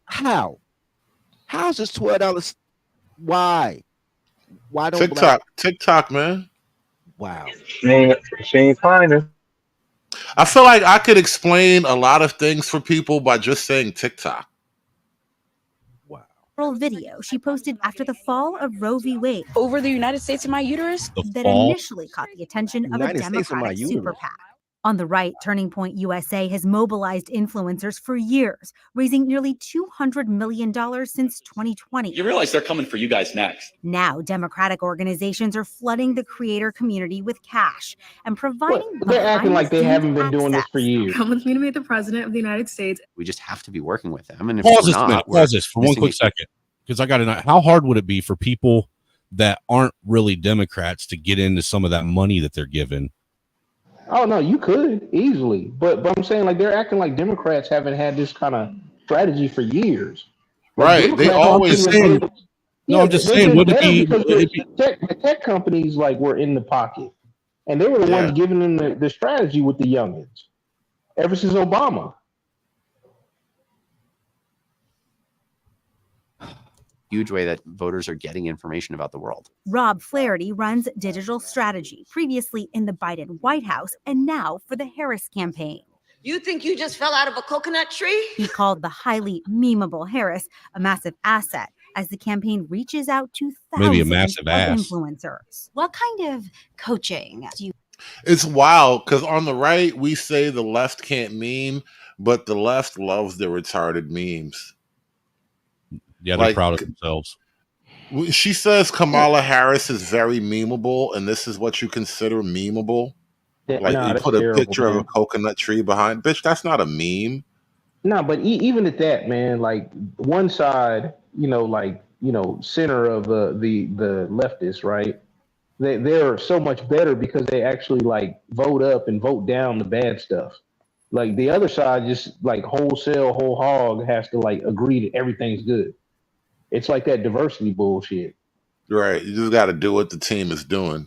how? How's this $12? Why? Why don't TikTok, man? Wow. She ain't finding. I feel like I could explain a lot of things for people by just saying TikTok. Video she posted after the fall of Roe v. Wade over the United States in my uterus that initially caught the attention of a Democratic super PAC. On the right, Turning Point USA has mobilized influencers for years, raising nearly $200 million since 2020. You realize they're coming for you guys next. Now, Democratic organizations are flooding the creator community with cash and providing. They're acting like they haven't been doing this for years. Come with me to meet the President of the United States. We just have to be working with them. And if Pause we're this, not, minute, pause this for one quick second, because I got to know how hard would it be for people that aren't really Democrats to get into some of that money that they're given. Oh no, you could easily, but I'm saying like they're acting like Democrats haven't had this kind of strategy for years. Right? They always say. No, I'm just saying. Would it be? The tech companies like were in the pocket, and they were the ones giving them the strategy with the youngins ever since Obama. Huge way that voters are getting information about the world. Rob Flaherty runs digital strategy, previously in the Biden White House and now for the Harris campaign. You think you just fell out of a coconut tree? He called the highly memeable Harris a massive asset as the campaign reaches out to thousands of influencers. What kind of coaching do you? It's wild because on the right, we say the left can't meme, but the left loves the retarded memes. Yeah, they're proud of themselves. She says Kamala Harris is very memeable, and this is what you consider memeable. Like you put a picture of a coconut tree behind. Bitch, that's not a meme. No, but even at that, man, like one side, center of the leftists, right? They're so much better because they actually like vote up and vote down the bad stuff. Like the other side, just like wholesale, whole hog has to like agree that everything's good. It's like that diversity bullshit. Right. You just got to do what the team is doing.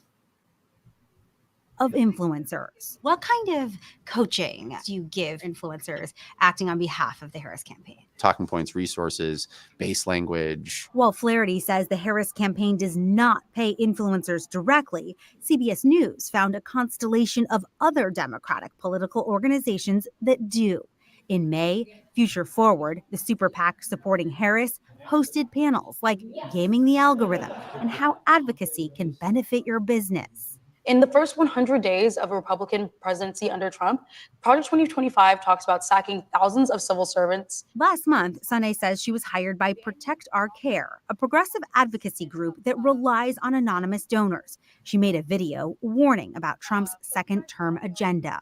Of influencers. What kind of coaching do you give influencers acting on behalf of the Harris campaign? Talking points, resources, base language. While Flaherty says the Harris campaign does not pay influencers directly, CBS News found a constellation of other Democratic political organizations that do. In May, Future Forward, the super PAC supporting Harris, hosted panels like Gaming the Algorithm and How Advocacy Can Benefit Your Business. In the first 100 days of a Republican presidency under Trump, Project 2025 talks about sacking thousands of civil servants. Last month, Sunay says she was hired by Protect Our Care, a progressive advocacy group that relies on anonymous donors. She made a video warning about Trump's second-term agenda.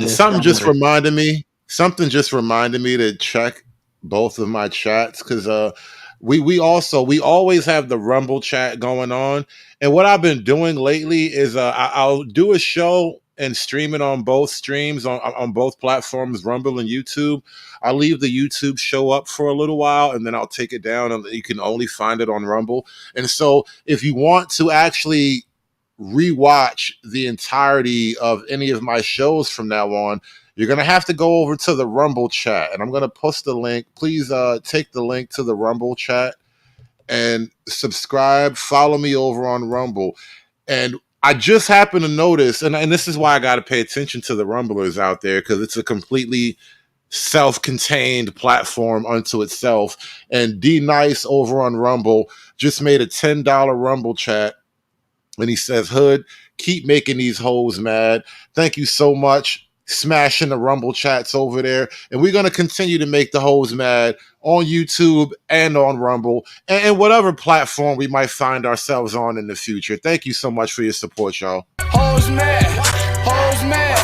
Something just reminded me to check both of my chats, because we always have the Rumble chat going on, and what I've been doing lately is I'll do a show and stream it on both streams on both platforms, Rumble and YouTube. I'll leave the YouTube show up for a little while, and then I'll take it down, and you can only find it on Rumble. And so if you want to actually rewatch the entirety of any of my shows from now on, you're going to have to go over to the Rumble chat, and I'm going to post the link. Please take the link to the Rumble chat and subscribe. Follow me over on Rumble. And I just happened to notice, and this is why I got to pay attention to the Rumblers out there, because it's a completely self-contained platform unto itself. And D Nice over on Rumble just made a $10 Rumble chat, and he says, "Hood, keep making these hoes mad. Thank you so much. Smashing the Rumble chats over there. And we're going to continue to make the hoes mad on YouTube and on Rumble and whatever platform we might find ourselves on in the future." Thank you so much for your support, y'all. Hoes mad, hoes mad,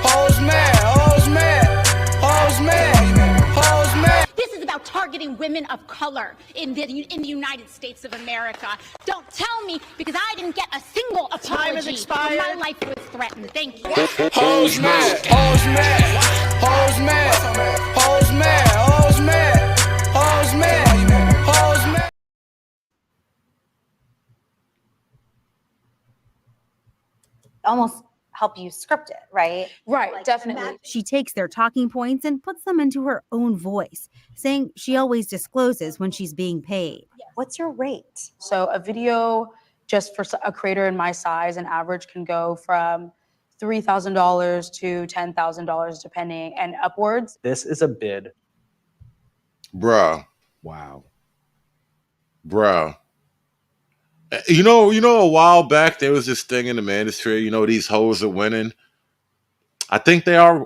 hoes mad, hoes mad, hoes mad, hoes mad. This is about targeting women of color in the United States of America. Don't tell me, because I didn't get a single apology. Time has expired. My life was threatened. Thank you. Hoes mad, hoes mad, hoes mad, hoes mad, hoes mad, hoes mad, hoes mad. Almost help you script it, right? Right, Like, definitely. She takes their talking points and puts them into her own voice, saying she always discloses when she's being paid. What's your rate? So a video just for a creator in my size, an average can go from $3,000 to $10,000 depending, and upwards. This is a bid. Bruh. Wow. Bruh. You know, a while back there was this thing in the manosphere, these hoes are winning. I think they are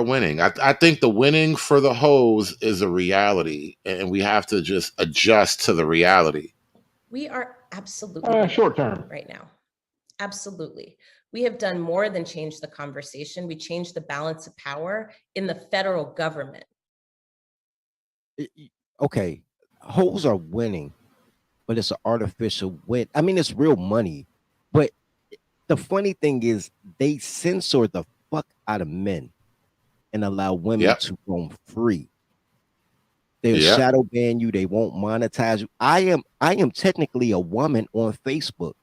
winning. I think the winning for the hoes is a reality, and we have to just adjust to the reality. We are absolutely short term right now. Absolutely. We have done more than change the conversation. We changed the balance of power in the federal government. Okay, hoes are winning, but it's an artificial win. I mean, it's real money, but the funny thing is they censor the fuck out of men and allow women to roam free. They'll shadow ban you. They won't monetize you. I am technically a woman on Facebook,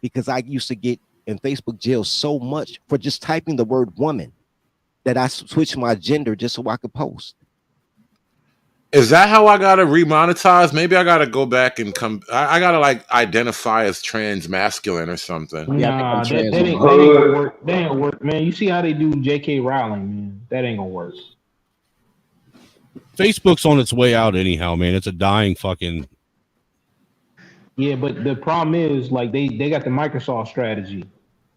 because I used to get in Facebook jail so much for just typing the word woman that I switched my gender just so I could post. Is that how I gotta remonetize? Maybe I gotta go back and come. I gotta identify as trans masculine or something. Nah, that ain't gonna work. That ain't gonna work, man. You see how they do J.K. Rowling, man. That ain't gonna work. Facebook's on its way out anyhow, man. It's a dying fucking. Yeah, but the problem is, like, they got the Microsoft strategy.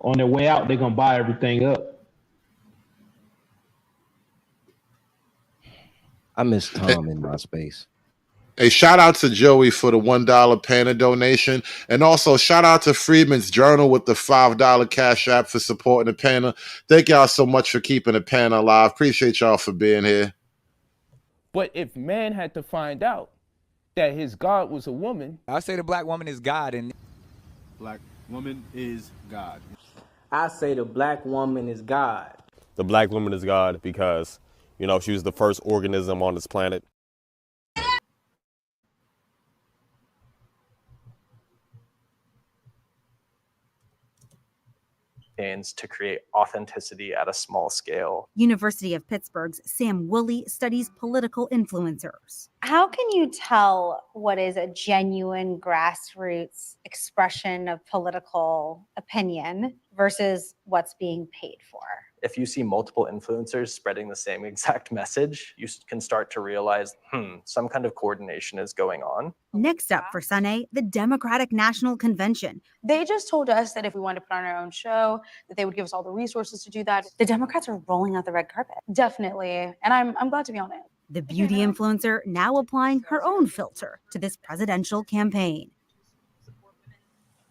On their way out, they're gonna buy everything up. I miss Tom in my space. Hey, shout out to Joey for the $1 Panda donation. And also shout out to Freedman's Journal with the $5 Cash App for supporting the Panda. Thank y'all so much for keeping the Panda alive. Appreciate y'all for being here. But if man had to find out that his God was a woman, I say the black woman is God, and black woman is God. I say the black woman is God. The black woman is God because, she was the first organism on this planet. To create authenticity at a small scale. University of Pittsburgh's Sam Woolley studies political influencers. How can you tell what is a genuine grassroots expression of political opinion versus what's being paid for? if you see multiple influencers spreading the same exact message, you can start to realize, some kind of coordination is going on. Next up for Sunday, the Democratic National Convention. They just told us that if we wanted to put on our own show, that they would give us all the resources to do that. The Democrats are rolling out the red carpet. Definitely. And I'm glad to be on it. The beauty influencer now applying her own filter to this presidential campaign.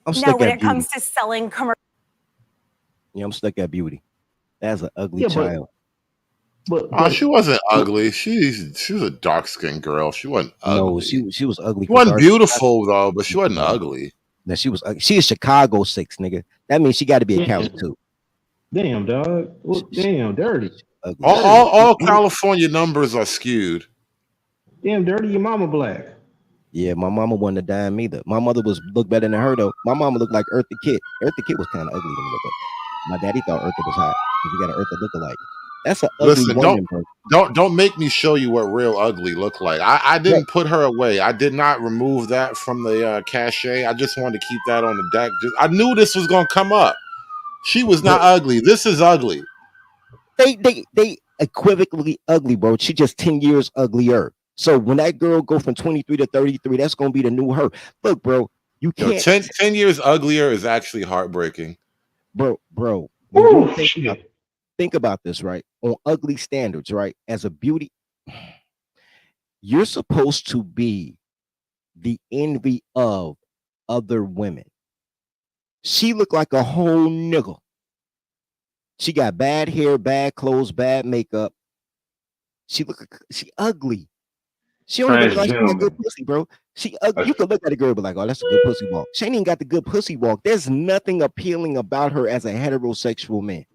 Now, when it comes to selling commercial. Yeah, I'm stuck at beauty. That's an ugly child. But she wasn't ugly. She was a dark skinned girl. She wasn't ugly. No, she was ugly. She wasn't beautiful though, but she wasn't ugly. No, she was. She is Chicago 6, nigga. That means she got to be a Cali too. Damn, dog. Well, damn, dirty. All California numbers are skewed. Damn, dirty. Your mama black. Yeah, my mama wasn't a dime either. My mother looked better than her though. My mama looked like Eartha Kitt. Eartha Kitt was kind of ugly to me, but my daddy thought Eartha was hot because he got an Eartha look-alike. That's an ugly woman, bro. Don't make me show you what real ugly looked like. I didn't put her away. I did not remove that from the cache. I just wanted to keep that on the deck. I knew this was gonna come up. She was not ugly. This is ugly. They equivocally ugly, bro. She just 10 years uglier. So when that girl go from 23 to 33, that's gonna be the new her. Look, bro, you can't. 10 years uglier is actually heartbreaking, bro. Ooh, think about this, right? On ugly standards, right? As a beauty, you're supposed to be the envy of other women. She looked like a whole nigga. She got bad hair, bad clothes, bad makeup. She ugly. She don't even look like she got good pussy, bro. She ugly. You could look at a girl and be like, oh, that's a good pussy walk. She ain't even got the good pussy walk. There's nothing appealing about her as a heterosexual man.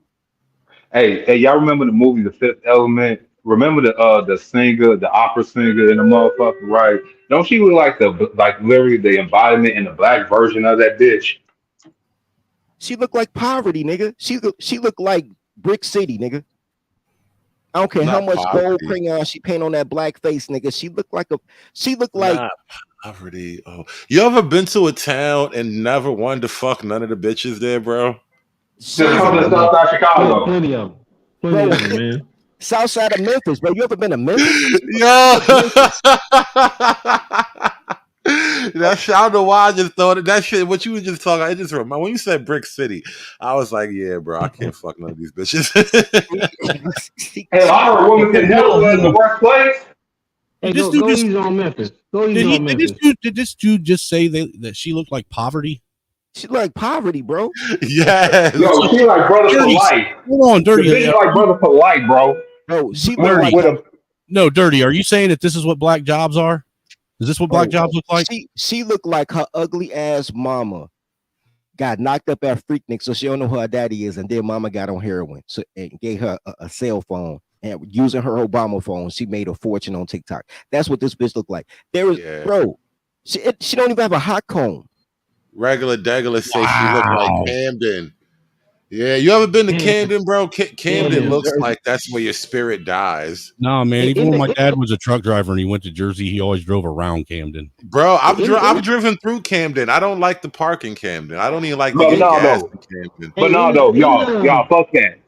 Hey, y'all remember the movie The Fifth Element? Remember the singer, the opera singer in the motherfucker, right? Don't she look like literally the embodiment and the black version of that bitch? She looked like poverty, nigga. She looked like Brick City, nigga. I don't care how much gold crayon she paint on that black face, nigga. She looked like poverty. Oh, you ever been to a town and never wanted to fuck none of the bitches there, bro? Just come to Southside Chicago. Plenty of them, man. Southside of Memphis, bro. You ever been to Memphis? Yeah. I don't know why I just thought it. That shit, what you were just talking, it just reminded when you said Brick City, I was like, yeah, bro, I can't fuck none of these bitches. Hey, I heard Wilmington Hills was the worst place. Hey, go easy on Memphis. Did this dude just say that she looked like poverty? She like poverty, bro. Yes. Yo, she like Brother Polite. Hold on, Dirty. She like Brother Polite, bro. No, she Dirty. Like no, Dirty. Are you saying that this is what black jobs are? Is this what black jobs look like? She looked like her ugly ass mama got knocked up at Freaknik, so she don't know who her daddy is, and then mama got on heroin, so and gave her a cell phone, and using her Obama phone, she made a fortune on TikTok. That's what this bitch looked like. Bro, she don't even have a hot comb. Regular Degular say she looked like Camden. Yeah, you ever been to Camden, bro? Camden looks like that's where your spirit dies. No, man. Even when my dad was a truck driver and he went to Jersey, he always drove around Camden. Bro, I've driven through Camden. I don't like the park in Camden. I don't even like the gas in Camden. But y'all,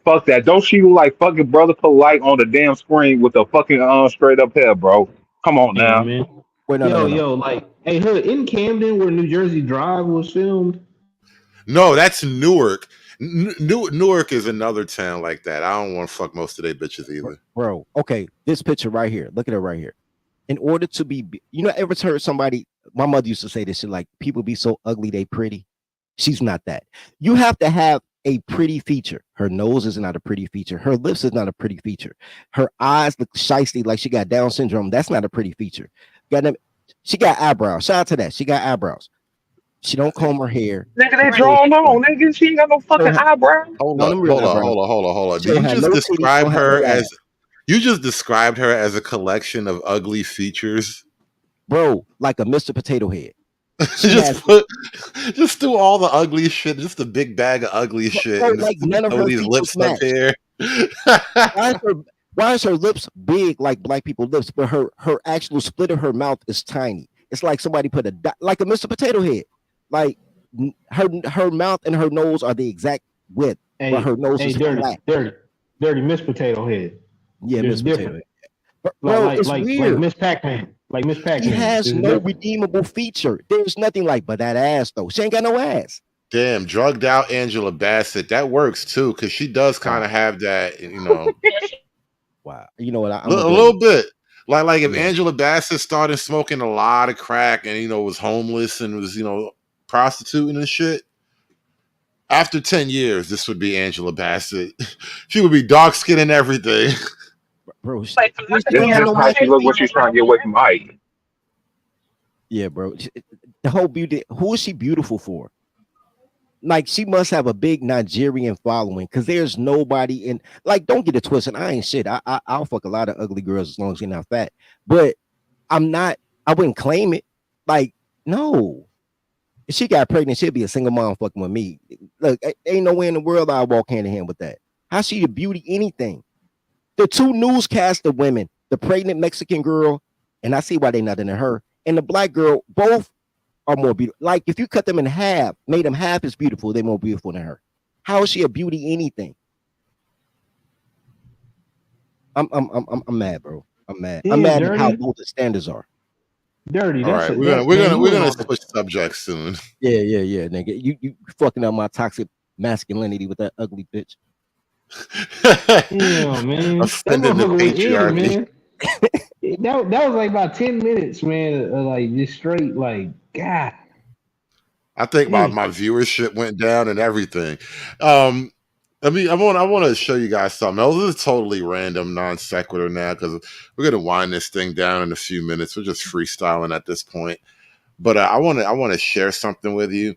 fuck that. Don't she look like fucking Brother Polite on the damn screen with the fucking straight up hair, bro? Come on now, man. Wait, Yo, like, hey, Hood, in Camden where New Jersey Drive was filmed? No, that's Newark. Newark is another town like that. I don't want to fuck most of their bitches either. Bro, okay, this picture right here. Look at it right here. In order to be, ever heard somebody, my mother used to say this shit, like, people be so ugly, they pretty. She's not that. You have to have a pretty feature. Her nose is not a pretty feature. Her lips is not a pretty feature. Her eyes look shiesty like she got Down syndrome. That's not a pretty feature. She got eyebrows. Shout out to that. She got eyebrows. She don't comb her hair. Nigga, they drawn on. Nigga, she ain't got no fucking eyebrows. Hold on. You just described her as a collection of ugly features, bro, like a Mr. Potato Head. just do all the ugly shit, just a big bag of ugly shit. Bro, and like none of her these lips up here. Why is her lips big like black people's lips, but her actual split of her mouth is tiny? It's like somebody put like a Mr. Potato Head. Like her mouth and her nose are the exact width, but her nose is flat. Dirty Miss Potato Head. Yeah, There's Miss Potato different. Head. Bro, it's Like weird. Miss Pac-Man. Like Miss She Pac-Man. has There's no different. redeemable feature. There's nothing like but that ass though. She ain't got no ass. Damn, drugged out Angela Bassett. That works too, because she does kind of have that, Wow. You know what? I'm a gonna go little bit. Like if Yeah. Angela Bassett started smoking a lot of crack and was homeless and was prostituting and shit. After 10 years, this would be Angela Bassett. She would be dark skinned and everything. Bro, That's how she look when she's trying to get away from Ike. Yeah, bro. The whole beauty. Who is she beautiful for? Like, she must have a big Nigerian following because there's nobody in. Like, don't get it twisted. I ain't shit. I'll fuck a lot of ugly girls as long as you're not fat. But I'm not. I wouldn't claim it. Like, no. If she got pregnant, she'd be a single mom fucking with me. Look, ain't no way in the world I'll walk hand in hand with that. How's she the beauty? Anything. The two newscaster women, the pregnant Mexican girl, and I see why they not into her, and the black girl, both are more beautiful. Like, if you cut them in half, made them half as beautiful, they're more beautiful than her. How is she a beauty? Anything? I'm mad, bro. I'm mad. Yeah, I'm mad at Dirty. how low the standards are. Dirty. All That's right, a, we're man, gonna switch subjects soon. Yeah, nigga. You fucking up my toxic masculinity with that ugly bitch. Yeah, man. That Offending the motherfucker was in, patriarchy. man. that was like about 10 minutes, man. Like just straight, like God. I think my viewership went down and everything. I want to show you guys something. Now, this is totally random, non sequitur now because we're gonna wind this thing down in a few minutes. We're just freestyling at this point. But I want to share something with you.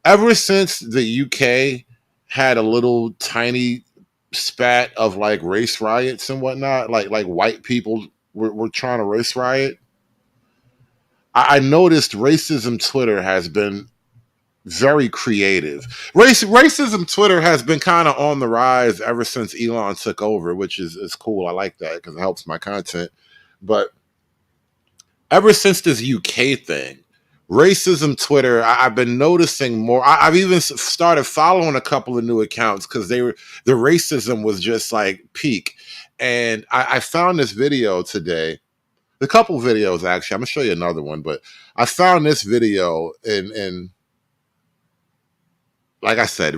Ever since the UK had a little tiny spat of like race riots and whatnot, like white people were trying to race riot, I noticed racism Twitter has been very creative. Racism Twitter has been kind of on the rise ever since Elon took over, which is cool. I like that because it helps my content. But ever since this UK thing, racism Twitter, I've been noticing more. I've even started following a couple of new accounts because the racism was just like peak. And I found this video today. A couple videos actually. I'm gonna show you another one, but I found this video and like I said,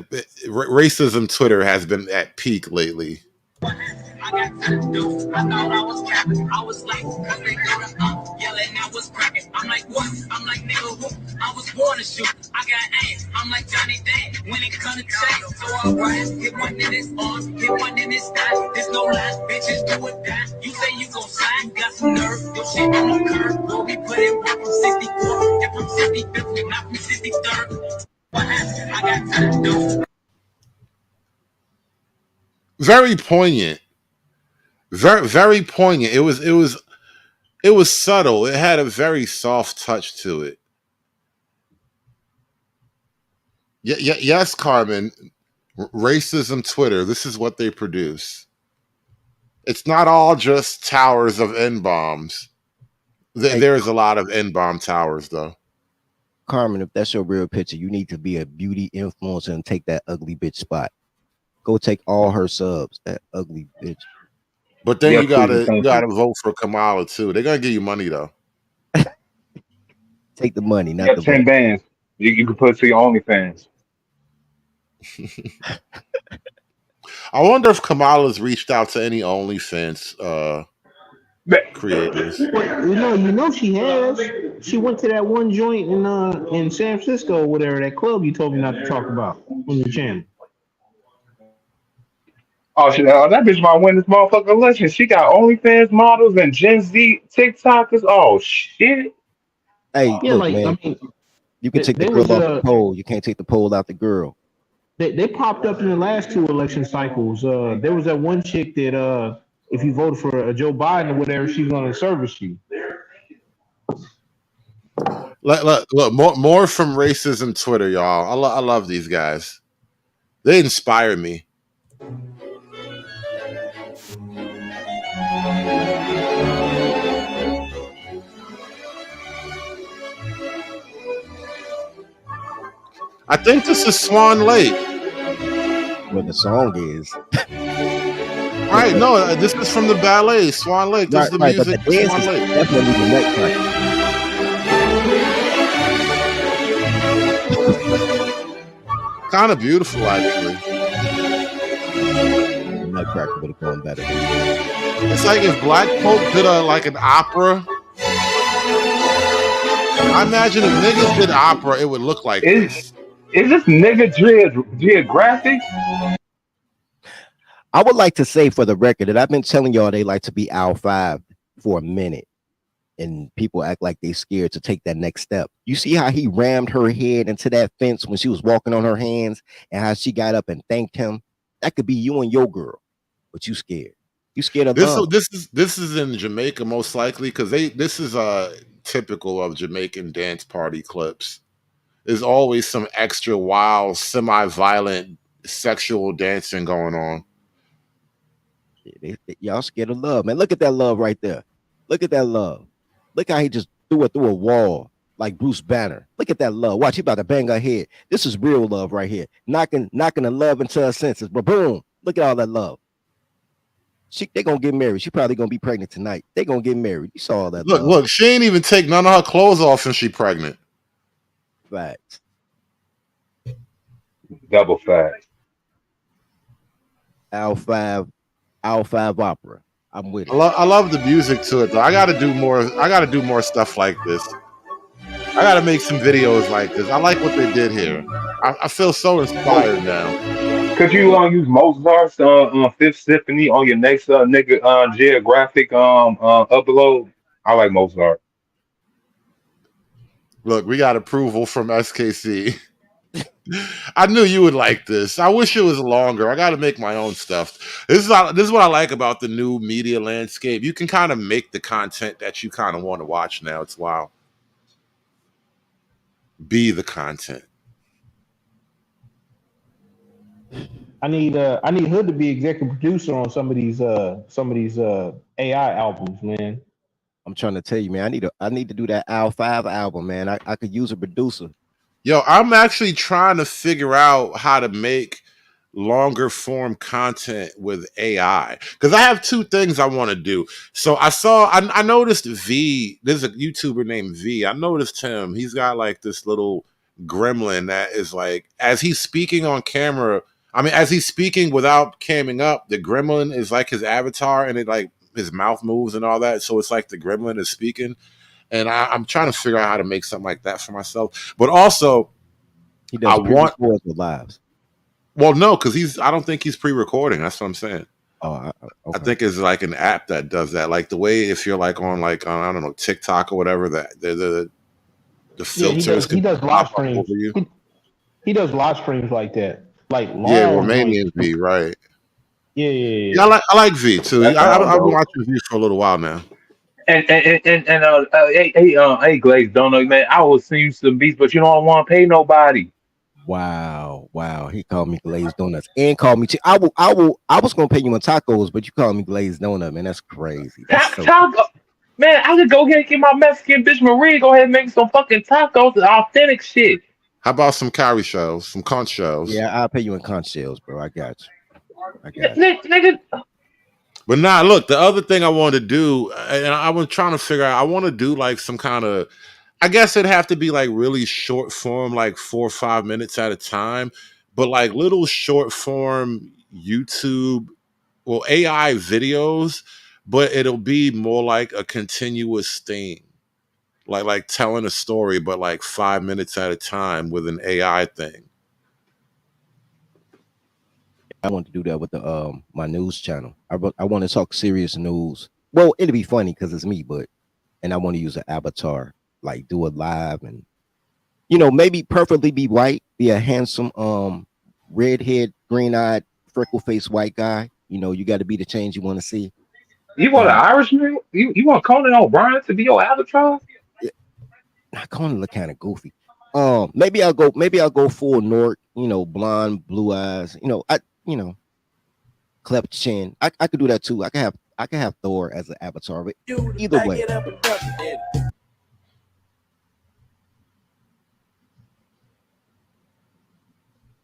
racism Twitter has been at peak lately. I got tattoos. I thought I was capping. I was like, cause they go to yelling, I was cracking. I'm like, what? I'm like, nigga, who? I was born to shoot. I got aim. I'm like Johnny Depp when it come to change. So I rise, hit one in his arm, hit one in his thigh. There's no lie, bitches do or die. You say you gon' slide, got some nerve. Your shit on the curve. Boy, we put it work from 64 and from 65th, not from 63rd. What happened? I got tattoos. Very poignant. Very, very poignant. It was subtle. It had a very soft touch to it. Yes, Carmen. Racism Twitter. This is what they produce. It's not all just towers of N-bombs. There's a lot of N-bomb towers, though. Carmen, if that's your real picture, you need to be a beauty influencer and take that ugly bitch spot. Go take all her subs, that ugly bitch. But then you gotta vote for Kamala too. They're gonna give you money though. Take the money, not the 10 vote. bands. You can put it to your OnlyFans. I wonder if Kamala's reached out to any OnlyFans creators. Well, you know she has. She went to that one joint in San Francisco or whatever, that club you told me not to talk about on the channel. Oh, shit, that bitch might win this motherfucking election. She got OnlyFans models and Gen Z TikTokers. Oh, shit. Hey, Yeah, look, like, man. I mean, You can take the there girl was off the pole. You can't take the pole out the girl. They popped up in the last two election cycles. There was that one chick that if you voted for Joe Biden or whatever, she's going to service you. Look, more from racism Twitter, y'all. I love these guys. They inspire me. I think this is Swan Lake. What the song is. Right. No, this is from the ballet, Swan Lake. This is the Right, but the music for dance Swan is Lake. definitely the nutcracker. Kind of beautiful, actually. The nutcracker would have gone better. It's like if Black folk did like an opera. I imagine if niggas did opera, it would look like this. Is this nigga geographic? I would like to say for the record that I've been telling y'all they like to be Al 5 for a minute. And people act like they scared to take that next step. You see how he rammed her head into that fence when she was walking on her hands and how she got up and thanked him? That could be you and your girl, but you scared. You scared of love. This is in Jamaica most likely because this is typical of Jamaican dance party clips. There's always some extra wild, semi-violent sexual dancing going on. Y'all scared of love, man. Look at that love right there. Look at that love. Look how he just threw it through a wall like Bruce Banner. Look at that love. Watch, he about to bang her head. This is real love right here. Knocking the love into her senses. But boom, look at all that love. They gonna get married. She probably gonna be pregnant tonight. They gonna get married. You saw all that. Look, she ain't even take none of her clothes off and she pregnant. Facts. Double facts. Al 5 opera. I'm with it. I love the music to it though. I gotta do more stuff like this. I gotta make some videos like this. I like what they did here. I feel so inspired now. Could you use Mozart's Fifth Symphony on your next nigga geographic upload? I like Mozart. Look, we got approval from SKC. I knew you would like this. I wish it was longer. I got to make my own stuff. This is what I like about the new media landscape. You can kind of make the content that you kind of want to watch now. It's wild. Be the content. I need Hood to be executive producer on some of these AI albums, man. I'm trying to tell you, man. I need to do that Al 5 album, man. I could use a producer. Yo, I'm actually trying to figure out how to make longer form content with AI because I have two things I want to do. So I noticed V. There's a YouTuber named V. I noticed him. He's got like this little gremlin that is like, as he's speaking on camera. I mean, as he's speaking without camming up, the gremlin is like his avatar, and it like his mouth moves and all that. So it's like the gremlin is speaking. And I'm trying to figure out how to make something like that for myself. But also, he does pre-record with lives. Well, no, because I don't think he's pre-recording. That's what I'm saying. Oh, okay. I think it's like an app that does that. Like the way if you're like on I don't know, TikTok or whatever, that the filters he does live streams. He does live streams like that. Like Romanian V, right? Yeah. I like V too. I've been watching V for a little while now. Hey, Glaze, don't know, man. I was seeing some beats, but you don't want to pay nobody. Wow. He called me glazed donuts and called me. I was gonna pay you in tacos, but you called me glazed donut, man. That's crazy. Taco, man. I could go ahead and get my Mexican bitch Marie. Go ahead and make some fucking tacos, authentic shit. How about some cowrie shells, some conch shells? Yeah, I'll pay you in conch shells, bro. I got you. Nigga. But nah, look, the other thing I wanted to do, and I was trying to figure out, I want to do like some kind of, I guess it'd have to be like really short form, like 4 or 5 minutes at a time, but like little short form YouTube, well, AI videos, but it'll be more like a continuous thing, like telling a story, but like 5 minutes at a time with an AI thing. I want to do that with the my news channel. I want to talk serious news. Well, it'll be funny because it's me, and I want to use an avatar, like do it live, and maybe perfectly be white, be a handsome redhead, green-eyed, freckle-faced white guy. You got to be the change you want to see. You want an Irishman? You want Conan O'Brien to be your avatar? Conan look kind of goofy. Maybe I'll go full Nork. Blonde, blue eyes. Cleft chin. I could do that too. I can have Thor as an avatar, but either way.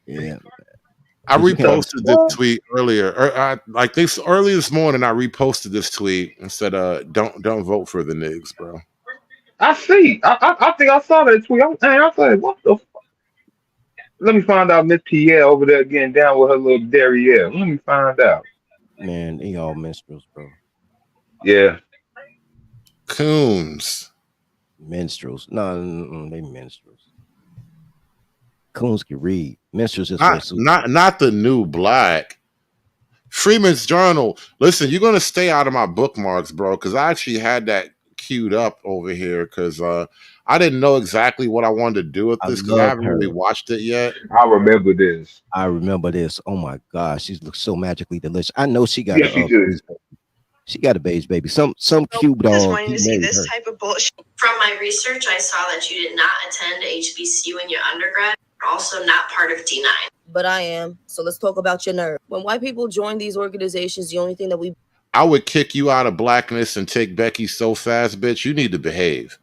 Yeah. I reposted this tweet earlier. Like this early this morning, I reposted this tweet and said, don't vote for the niggas, bro." I see. I think I saw that tweet. I said, what the fuck? Let me find out Miss Pierre over there getting down with her little derriere. Let me find out. Man, they all minstrels, bro. Yeah. Coons. Minstrels. No, they minstrels. Coons can read. Minstrels just not the new black. Freeman's Journal. Listen, you're gonna stay out of my bookmarks, bro, because I actually had that queued up over here because I didn't know exactly what I wanted to do with this because I haven't really watched it yet. I remember this. Oh my gosh, she looks so magically delicious. I know she got Yes, she did. She got a beige baby. Some cute I was dog. wanting to see this type of bullshit. From my research, I saw that you did not attend HBCU in your undergrad, also not part of D9. But I am. So let's talk about your nerve. When white people join these organizations, the only thing that we I would kick you out of blackness and take Becky so fast, bitch. You need to behave.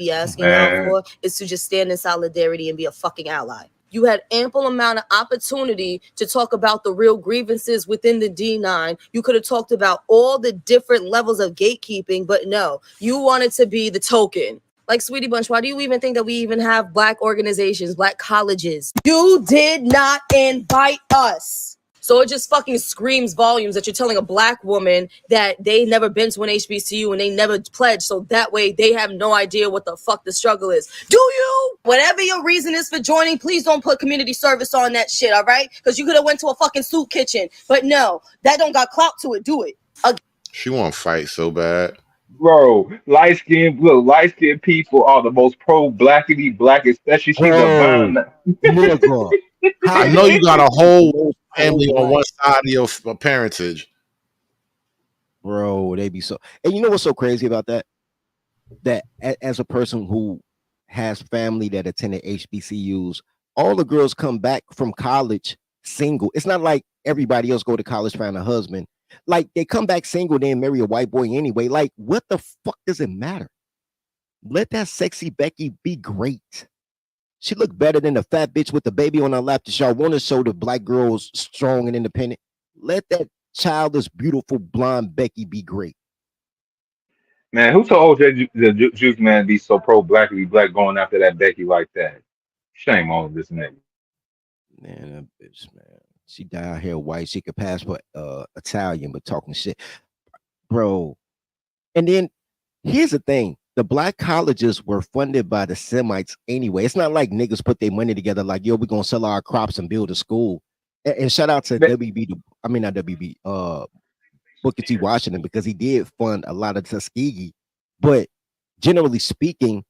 be asking y'all for is to just stand in solidarity and be a fucking ally. You had ample amount of opportunity to talk about the real grievances within the D9. You could have talked about all the different levels of gatekeeping, but no, you wanted to be the token. Like, Sweetie Bunch, why do you even think that we even have black organizations, black colleges? You did not invite us. So it just fucking screams volumes that you're telling a black woman that they never been to an HBCU and they never pledged. So that way they have no idea what the fuck the struggle is. Do you? Whatever your reason is for joining, please don't put community service on that shit, all right? Because you could have went to a fucking soup kitchen. But no, that don't got clout to it. Do it. She want to fight so bad. Bro, light skinned people are the most pro-blackity black, especially she's a nigga. I know you got a whole family on one side of your parentage. Bro, they be so. And you know what's so crazy about that? That as a person who has family that attended HBCUs, all the girls come back from college single. It's not like everybody else go to college, find a husband. Like, they come back single, then marry a white boy anyway. Like, what the fuck does it matter? Let that sexy Becky be great. She looked better than the fat bitch with the baby on her lap that y'all want to show the black girls strong and independent. Let that childish, beautiful, blonde Becky be great. Man, who told OJ the Juice Man to be so pro-blackity black going after that Becky like that? Shame on this nigga. Man, that bitch, man. She dyed hair white. She could pass for Italian, but talking shit. Bro. And then here's the thing. The black colleges were funded by the Semites anyway. It's not like niggas put their money together like, yo, we're going to sell our crops and build a school. And shout out to Booker T. Washington, because he did fund a lot of Tuskegee. But generally speaking,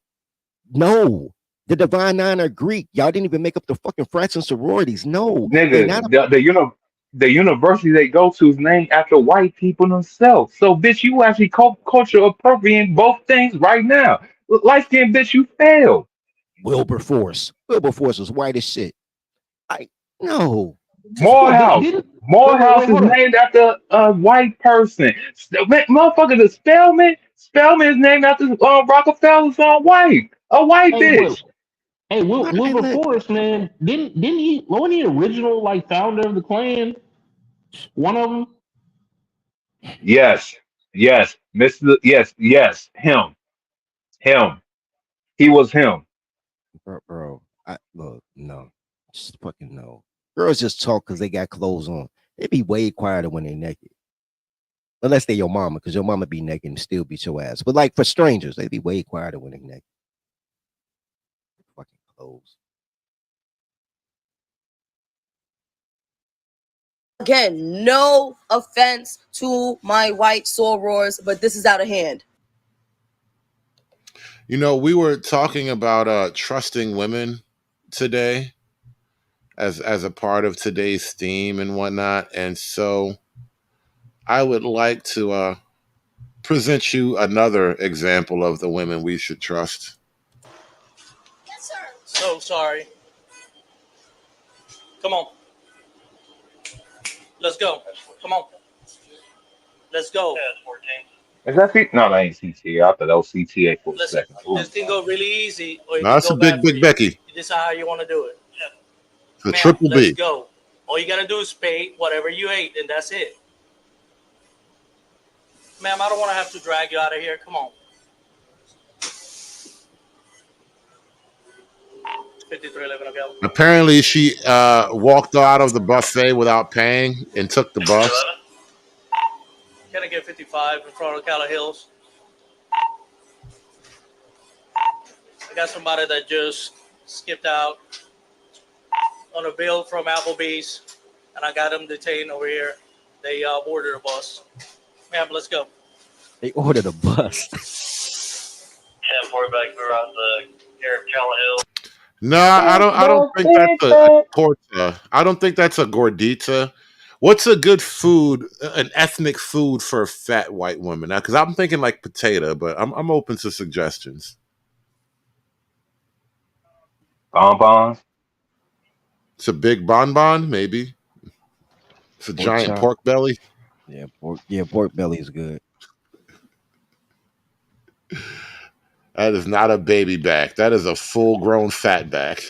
no. The Divine Nine are Greek. Y'all didn't even make up the fucking frats and sororities. No. Nigga, the university they go to is named after white people themselves. So, bitch, you actually culture appropriating both things right now. Light skinned bitch, you failed. Wilberforce. Wilberforce was white as shit. No. Morehouse is named after a white person. Motherfucker, the Spelman is named after Rockefeller's white. A white bitch. Wilberforce, man, wasn't he the original founder of the Klan? One of them. Yes, him. He was him. Bro, no, just fucking no. Girls just talk because they got clothes on. They be way quieter when they naked. Unless they your mama, because your mama be naked and still beat your ass. But like for strangers, they be way quieter when they naked. Fucking clothes. Again, no offense to my white sorors, but this is out of hand. You know, we were talking about trusting women today as a part of today's theme and whatnot. And so I would like to present you another example of the women we should trust. Yes, sir. So sorry. Come on. Let's go. Come on. Let's go. Is that CTA? No, that ain't CTA. I thought that was CTA for a second. This can go really easy. Or No, that's a big Becky. You decide how you want to do it. The triple B. Let's go. All you gotta do is pay whatever you ate, and that's it. Ma'am, I don't want to have to drag you out of here. Come on. 5311 available. Apparently, she walked out of the buffet without paying and took the bus. Can I get 55 in front of Calla Hills? I got somebody that just skipped out on a bill from Applebee's, and I got them detained over here. They boarded a bus. Ma'am, let's go. They ordered a bus. 10-4 back around the care of Calla Hills. No, I don't think that's a torta. I don't think that's a gordita. What's a good food, an ethnic food for a fat white woman? Now, because I'm thinking like potato, but I'm open to suggestions. Bonbons. It's a big bonbon, maybe. It's a giant pork belly. Yeah, pork belly is good. That is not a baby back. That is a full-grown fat back.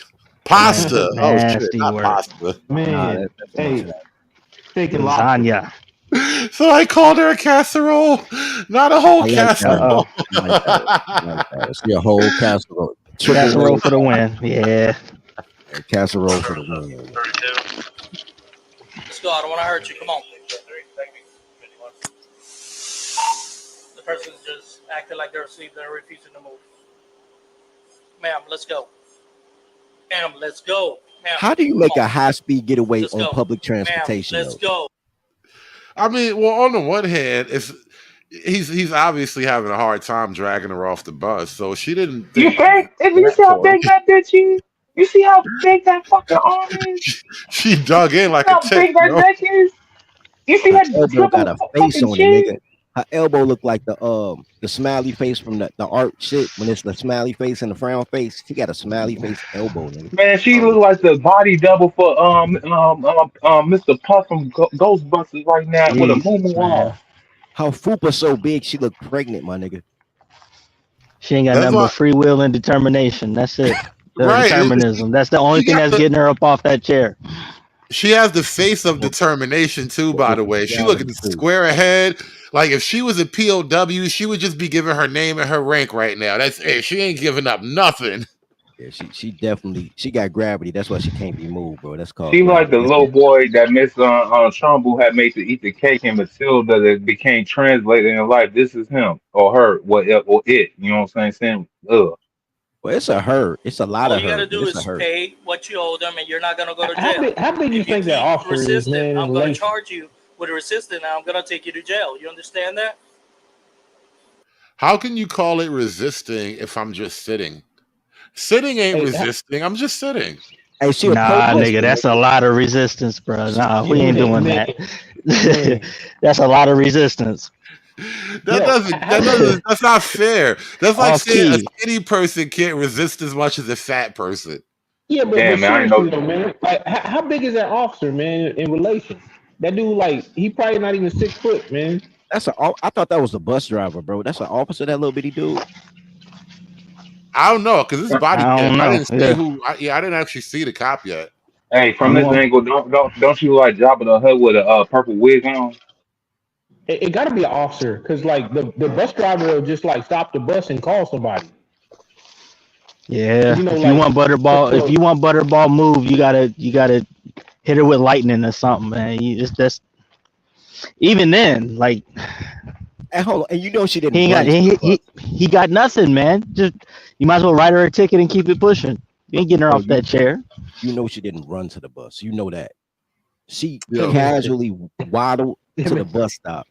Pasta. Oh shit, not pasta. Man, hey, taking lasagna. So I called her a casserole, not a whole casserole. It's your whole casserole. Casserole for the win. Yeah. Casserole for the win. Let's go. I don't want to hurt you. Come on. The person's just acting like they're asleep. They're refusing to move. Ma'am, let's go. Ma'am, let's go. Ma'am, How do you make a high-speed getaway on public transportation? Ma'am, let's go. I mean, well, on the one hand, he's obviously having a hard time dragging her off the bus, so she didn't. You see how big that bitch is? You see how big that fucking arm is? She dug in like a tick. How big that neck is? You see that elbow got a face on it, nigga. Her elbow looked like the smiley face from the art shit. When it's the smiley face and the frown face, she got a smiley face elbow, nigga. Man, she look like the body double for Mr. Puff from Ghostbusters right now with a moo on. Her fupa so big she look pregnant, my nigga. She ain't got nothing but free will and determination. That's it. Right. Determinism. That's the only thing that's getting her up off that chair. She has the face of determination too, by the way. She looking square ahead. Like if she was a POW, she would just be giving her name and her rank right now. That's it. She ain't giving up nothing. Yeah, she definitely got gravity. That's why she can't be moved, bro. That's called. She like the little boy that Miss Trumbull had made to eat the cake in Matilda that became translated in life. This is him or her, or it. You know what I'm saying? Well, it's a her. It's a lot All of her. you gotta do is pay what you owe them, and you're not gonna go to How jail. big you think that offer is, man? I'm gonna charge you with a resistant, and I'm gonna take you to jail. You understand that? How can you call it resisting if I'm just sitting? Sitting ain't resisting. I'm just sitting. Hey, nah, nigga, that's a lot of resistance, bro. Nah, we ain't doing that. That's a lot of resistance. That's not fair. That's like saying a skinny person can't resist as much as a fat person. Yeah, but seriously though, man. Like, how big is that officer, man, in relation? That dude, like, he probably not even 6 foot, man. I thought that was a bus driver, bro. That's an officer, that little bitty dude. I don't know, because this body I didn't see Yeah. I didn't actually see the cop yet. Hey, from this angle, don't you like Jabba the Hutt with a purple wig on? It got to be an officer, because like the bus driver will just like stop the bus and call somebody. Yeah, You know, if like- you want Butterball move, you gotta hit her with lightning or something, man. That's even then, like, And hold on, and you know she didn't. he got nothing, man. Just you might as well write her a ticket and keep it pushing. You ain't getting her off that chair. You know she didn't run to the bus. You know that. She casually waddled to the bus stop.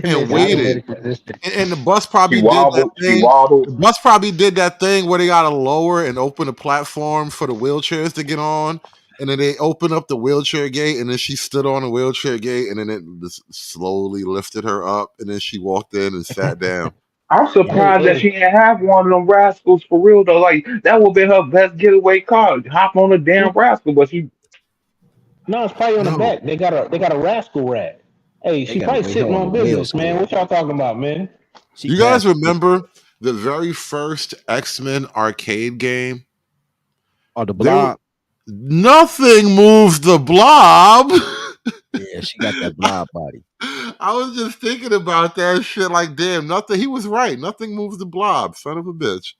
And waited. And the bus probably She did wobbled, that thing. she wobbled. The bus probably did that thing where they gotta lower and open a platform for the wheelchairs to get on. And then they opened up the wheelchair gate, and then she stood on the wheelchair gate, and then it just slowly lifted her up, and then she walked in and sat down. I'm surprised that she didn't have one of them rascals for real though. Like that would be her best getaway car. Hop on a damn rascal, but she. No, it's probably on the back. They got a rascal rat. Hey, she probably sitting on business, man. What y'all talking about, man? You guys remember the very first X-Men arcade game? Oh, the blob. Nothing moves the blob. Yeah, she got that blob body. I was just thinking about that shit. Like, damn, nothing. He was right. Nothing moves the blob. Son of a bitch.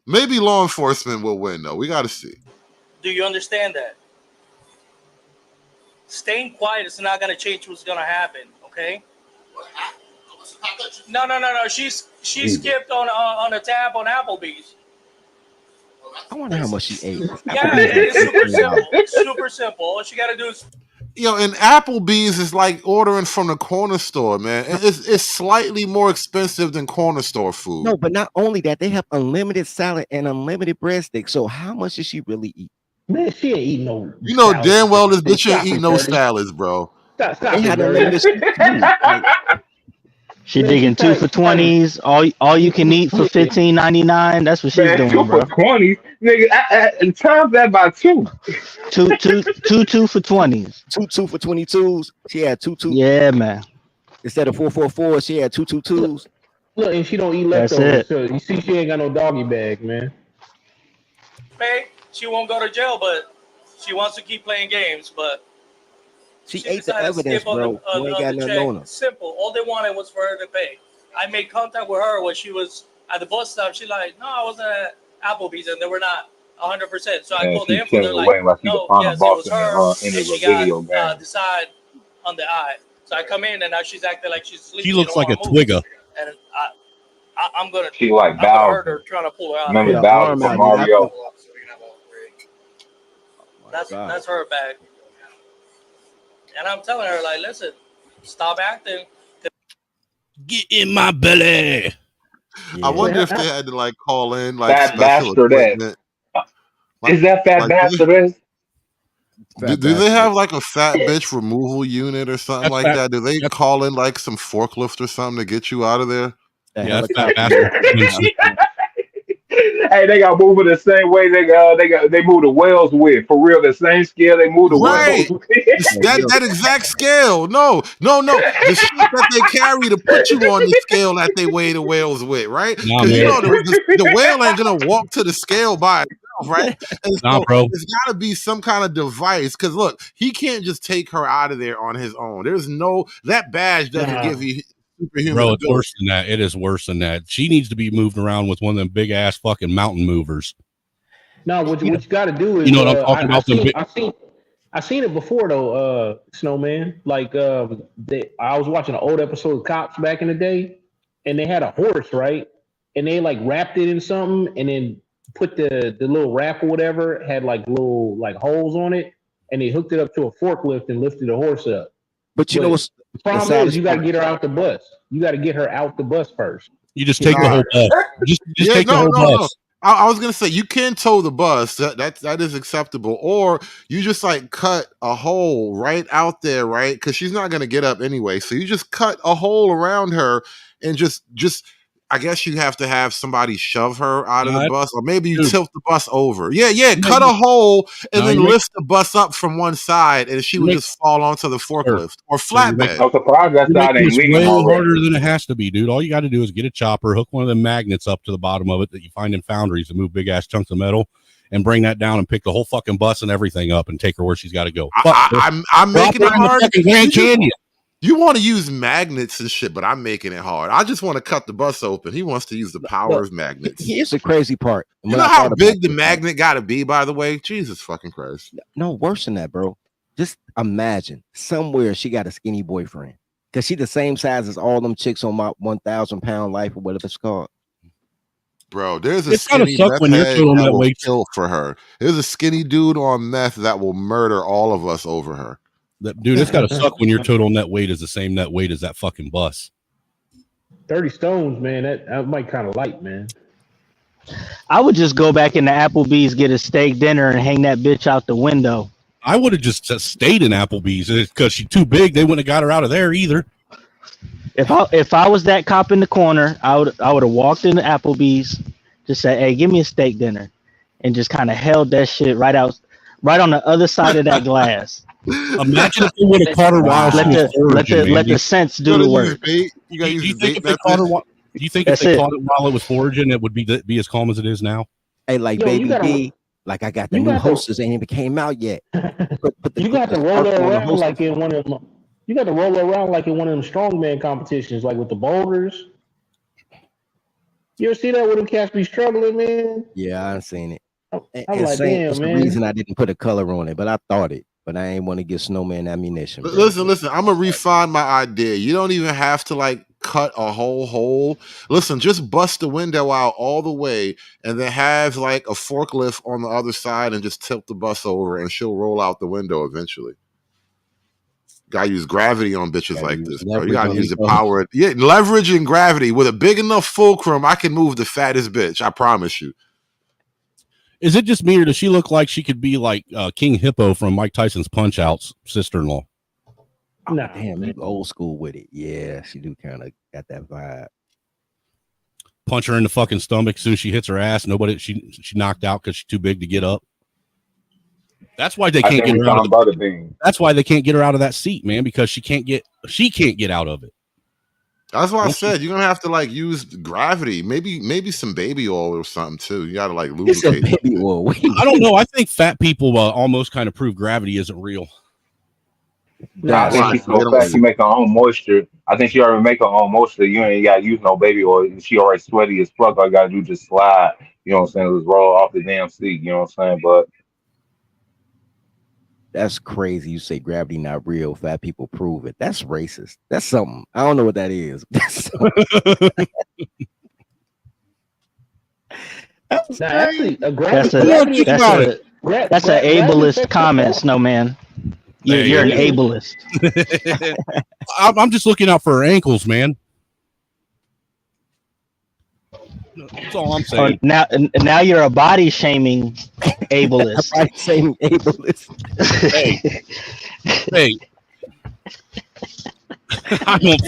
Maybe law enforcement will win, though. We got to see. Do you understand that? Staying quiet is not going to change what's going to happen, okay? No. She skipped on a tab on Applebee's. I wonder how much she ate. Yeah, it's super simple. It's super simple. All she got to do is... And Applebee's is like ordering from the corner store, man. It's slightly more expensive than corner store food. No, but not only that, they have unlimited salad and unlimited breadsticks. So how much did she really eat? Man, she ain't eating no. You know salad. damn well this bitch ain't Stop eating it, no Dirty. salads, bro. Stop They had it, unlimited Dirty. She digging 2 for 20s, all you can eat for $15.99. That's what she's Man, doing, 2 bro. for 20, nigga. And times that by 2. Two for 20s. Two for 22s. She had two. Yeah, man. Instead of 4 she had 2. Look, and she don't eat That's leftovers. it. So you see, she ain't got no doggy bag, man. Pay. She won't go to jail, but she wants to keep playing games. But she ate the decided to evidence, skip on bro. the, You ain't on got the nothing check. on her. Simple. All they wanted was for her to pay. I made contact with her when she was at the bus stop. She's like, no, I wasn't at Applebee's, and they were not 100%. So I Man, called the she info. They're chilling away like like, she the no, final yes, it boss was in her, the and end of she a video got game. the side on the eye. So I come in, and now she's acting like she's sleeping. She looks like a twigger. And I'm gonna She like hurt her Bowser. trying to pull her out. Remember Get her Bowser arm from out, Mario? That's her bag. And I'm telling her, like, listen, stop acting. Get in my belly. I wonder if they had to like call in like Fat special bastard equipment. Is that fat bastard? Do they have like a fat bitch removal unit or something That's like fat- that? Do they call in like some forklift or something to get you out of there? Yeah, that's fat bastard. Hey, they got moving the same way they move the whales with. For real, the same scale they move the Right. whales with. that exact scale. No. The shit that they carry to put you on the scale that they weigh the whales with, right? Nah, Because you know man. the whale ain't gonna walk to the scale by itself, right? And Nah, so bro. there's gotta be some kind of device. Because look, he can't just take her out of there on his own. There's no that badge doesn't give you superhuman Bro, it's ability. worse than that. It is worse than that. She needs to be moved around with one of them big ass fucking mountain movers. No, what you got to do is You know what I'm talking about? I seen it before though, Snowman. Like I was watching an old episode of Cops back in the day, and they had a horse, right? And they like wrapped it in something, and then put the little wrap or whatever had like little like holes on it, and they hooked it up to a forklift and lifted the horse up. But you know what's the problem is you got to get her out the bus. You got to get her out the bus first. You just take the whole bus. Just take the whole bus. I was gonna say you can tow the bus. That is acceptable. Or you just like cut a hole right out there, right? Because she's not gonna get up anyway. So you just cut a hole around her and just I guess you have to have somebody shove her out of the bus, or maybe you tilt the bus over. Yeah. Cut a hole and then lift the bus up from one side, and she would just fall onto the forklift or flatbed. I'm surprised that side ain't It's leaking way already. harder than it has to be, dude. All you got to do is get a chopper, hook one of the magnets up to the bottom of it that you find in foundries to move big ass chunks of metal, and bring that down and pick the whole fucking bus and everything up and take her where she's got to go. I'm making it hard. Grand Canyon. You want to use magnets and shit, but I'm making it hard. I just want to cut the bus open. He wants to use the power of magnets. Here's the crazy part. You know how big the magnet got to be, by the way? Jesus fucking Christ. No, worse than that, bro. Just imagine somewhere she got a skinny boyfriend. Because she the same size as all them chicks on my 1,000 pound life or whatever it's called. Bro, there's a It's gotta skinny suck meth when you're head feeling that that will way. kill for her. There's a skinny dude on meth that will murder all of us over her. Dude, it's got to suck when your total net weight is the same net weight as that fucking bus. 30 stones, man. That might kind of light, man. I would just go back into Applebee's, get a steak dinner, and hang that bitch out the window. I would have just stayed in Applebee's because she's too big. They wouldn't have got her out of there either. If I was that cop in the corner, I would have walked into Applebee's, just said, "Hey, give me a steak dinner," and just kind of held that shit right on the other side of that glass. Imagine if they would have caught her while she was foraging. Let the sense do the work. You gotta use Do you think bait if they caught her? Do you think if That's they it. caught it while it was foraging, it would be as calm as it is now? Hey, like Yo, Baby D, Like I got the new hostess ain't even came out yet. You got to roll her around like in one of them. You got to roll her around like in one of them strongman competitions, like with the boulders. You ever see that where them cats be struggling, man? Yeah, I've seen it. I'm like, damn, that's man. the reason I didn't put a color on it, but I thought it. But I ain't want to give Snowman ammunition. Listen. I'm gonna refine my idea. You don't even have to like cut a whole hole. Listen, just bust the window out all the way, and then have like a forklift on the other side, and just tilt the bus over, and she'll roll out the window eventually. Gotta use gravity on bitches like this, bro. You gotta use the power. Yeah, leveraging gravity with a big enough fulcrum. I can move the fattest bitch. I promise you. Is it just me, or does she look like she could be like King Hippo from Mike Tyson's Punch-Out's sister-in-law? Nah, damn, you old school with it. Yeah, she do kind of got that vibe. Punch her in the fucking stomach as soon as she hits her ass. She knocked out because she's too big to get up. That's why they can't get her out of That's why they can't get her out of that seat, man, because she can't get out of it. That's why I said you're gonna have to like use gravity, maybe some baby oil or something too. You gotta like lubricate. Baby oil. I don't know. I think fat people almost kind of prove gravity isn't real. Nah, I think she's so fat she make her own moisture. I think she already make her own moisture. You ain't gotta use no baby oil. She already sweaty as fuck. All you gotta do just slide. You know what I'm saying? Just roll off the damn seat. You know what I'm saying? But that's crazy. You say gravity not real. Fat people prove it. That's racist. That's something. I don't know what that is. That's actually, that's an ableist comment, Snowman. You're an ableist. I'm just looking out for her ankles, man. That's all I'm saying. Now you're a body shaming ableist. Body shaming ableist. Hey. I don't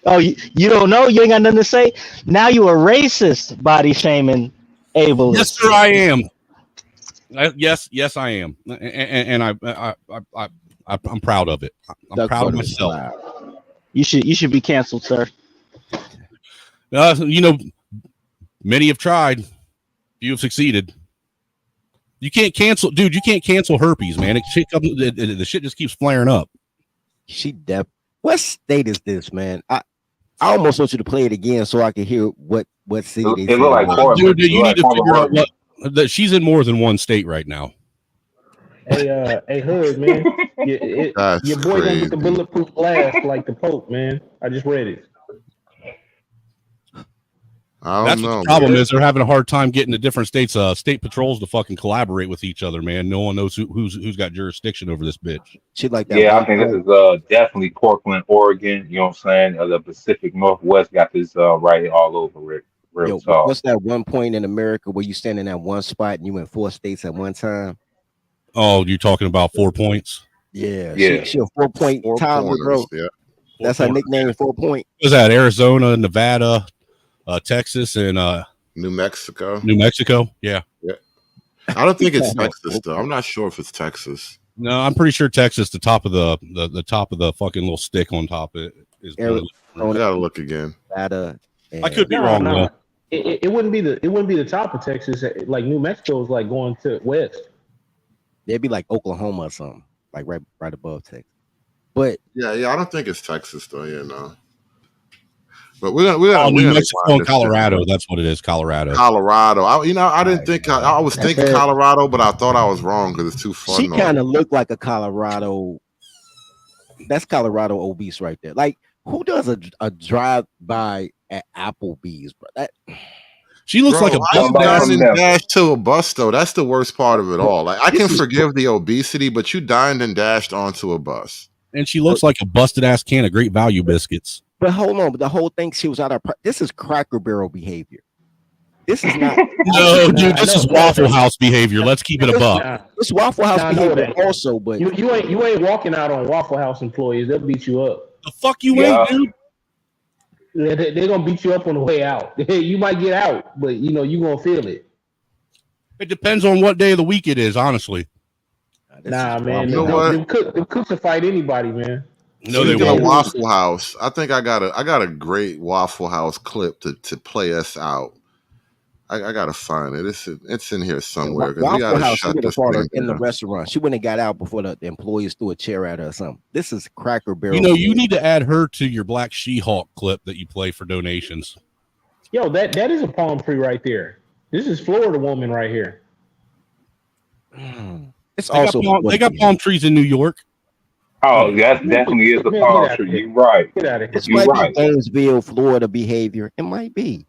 Oh, you don't know? You ain't got nothing to say? Now you a racist body shaming ableist. Yes, sir, I am. Yes, I am, and I'm proud of it. I'm proud of myself. You should be canceled, sir. Many have tried. Few have succeeded. You can't cancel, dude. You can't cancel herpes, man. The shit just keeps flaring up. What state is this, man? I almost want you to play it again so I can hear what city they say. Dude, you need to figure out what. She's in more than one state right now. Hey, Hood, man. Your boy gonna get the bulletproof glass like the Pope, man. I just read it. That's what the problem is. They're having a hard time getting the different states, state patrols to fucking collaborate with each other, man. No one knows who's got jurisdiction over this bitch. Shit like that. Yeah, I think this is definitely Portland, Oregon. You know what I'm saying? The Pacific Northwest got this right all over it. Yo, what's that one point in America where you stand in that one spot and you in 4 states at one time? Oh, you're talking about 4 points? Yeah. She a 4 point timer, bro. Yeah. That's her nickname, 4 point. Was that Arizona, Nevada, Texas, and New Mexico? New Mexico, yeah. I don't think it's Texas though. I'm not sure if it's Texas. No, I'm pretty sure Texas. The top of the top of the fucking little stick on top of it is. I gotta look again. Nevada. I could be wrong though. It wouldn't be the top of Texas. Like New Mexico is like going to west. They'd be like Oklahoma or something, like right above Texas. But yeah, I don't think it's Texas though. Yeah, no. But we're New Mexico and Colorado. That's what it is, Colorado. I didn't think I was thinking Colorado, but I thought I was wrong because it's too far. She kind of looked like a Colorado. That's Colorado obese right there. Like who does a drive by at Applebee's, bro? She looks like a bus. You dashed to a bus though. That's the worst part of it all. Like I can forgive the obesity, but you dined and dashed onto a bus. And she looks like a busted ass can of Great Value biscuits. But hold on, but the whole thing, she was out of. This is Cracker Barrel behavior. This is not. No, dude, this is Waffle House behavior. Let's keep it a buck. It's Waffle House behavior also, but you ain't walking out on Waffle House employees. They'll beat you up. The fuck you ain't, dude. They're gonna beat you up on the way out. You might get out, but you gonna feel it. It depends on what day of the week it is, honestly. Nah, man. Them cooks will fight anybody, man. No, they won't. Waffle House. I think I got a great Waffle House clip to play us out. I gotta find it. It's in here somewhere because we Waffle gotta House, she shut would have this fought her thing in the down. restaurant. She wouldn't have got out before the employees threw a chair at her or something. This is Cracker Barrel. You know, you need to add her to your Black She-Hulk clip that you play for donations. Yo, that is a palm tree right there. This is Florida woman right here. It's they got palm trees in New York. Oh, that definitely is a palm tree. You're right. Get out of here. This You're might right. be Gainesville, Florida behavior. It might be.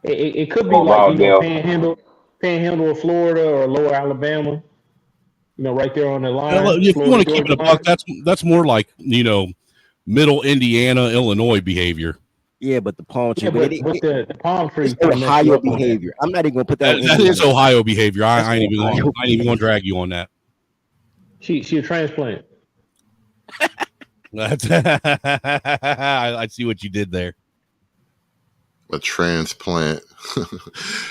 It could be Fort like, you know, Lauderdale. Panhandle of Florida or Lower Alabama. You know, right there on the line. If you Florida, want to keep it a buck, that's more like, you know, middle Indiana, Illinois behavior. Yeah, but the palm tree. Yeah, but the palm tree. It's Ohio behavior. I'm not even gonna put that. That is Ohio behavior. I ain't even Ohio gonna drag you on that. She a transplant. I see what you did there. A transplant.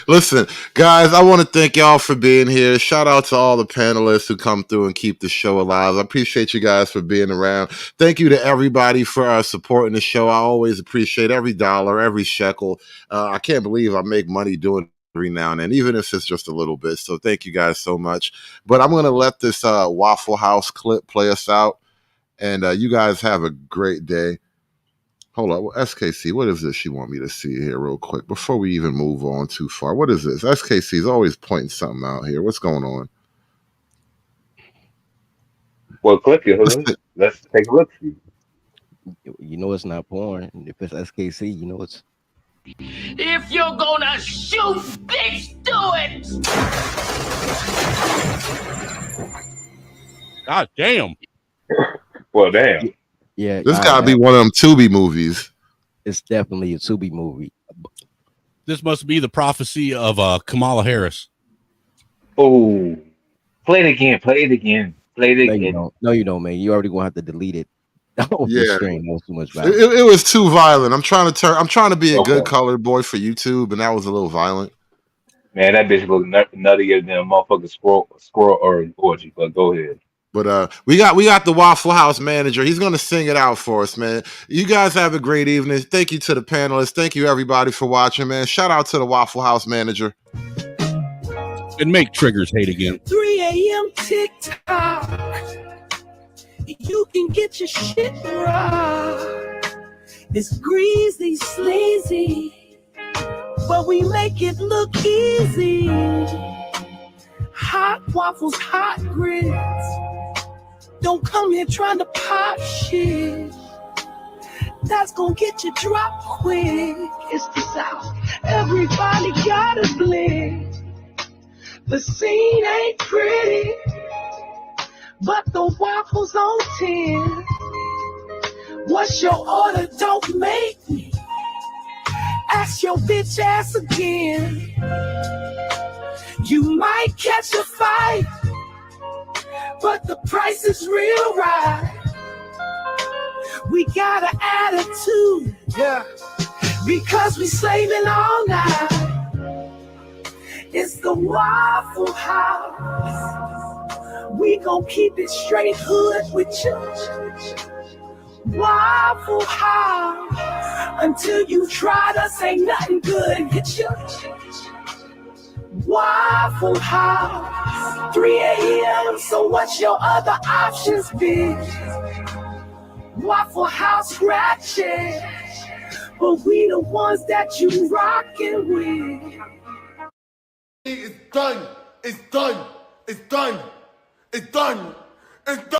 Listen, guys, I want to thank y'all for being here. Shout out to all the panelists who come through and keep the show alive. I appreciate you guys for being around. Thank you to everybody for supporting the show. I always appreciate every dollar, every shekel. I can't believe I make money doing it every now and then, even if it's just a little bit. So thank you guys so much. But I'm going to let this Waffle House clip play us out. And you guys have a great day. Hold on, SKC, what is this you want me to see here real quick before we even move on too far? What is this? SKC is always pointing something out here. What's going on? Well, click it, Hood. Let's take a look. You know it's not porn. If it's SKC, you know it's. If you're gonna shoot, bitch, do it! God damn. Well, damn. Yeah, this gotta be one of them Tubi movies. It's definitely a Tubi movie. This must be the prophecy of Kamala Harris. Oh, play it again. Play it again. Play it again. No, you don't, man. You already gonna have to delete it. Yeah, stream was too much violence. It was too violent. I'm trying to be a good colored boy for YouTube, and that was a little violent. Man, that bitch look nuttier than a motherfucking squirrel or an orgy. But go ahead. But we got the Waffle House manager. He's gonna sing it out for us, man. You guys have a great evening. Thank you to the panelists. Thank you everybody for watching, man. Shout out to the Waffle House manager. And make triggers hate again. 3 a.m. TikTok. You can get your shit right. It's greasy, sleazy, but we make it look easy. Hot waffles, hot grits. Don't come here trying to pop shit. That's gonna get you dropped quick. It's the South. Everybody got a blick. The scene ain't pretty, but the waffles on 10. What's your order? Don't make me ask your bitch ass again. You might catch a fight, but the price is real right. We got an attitude, yeah, because we slaving all night. It's the Waffle House. We gon' keep it straight hood with you. Waffle House. Until you tried us, ain't nothing good hit you. Waffle House. 3 a.m. So what's your other options, bitch? Waffle House ratchet, but we the ones that you rockin' with. It's done. It's done. It's done. It's done. It's done.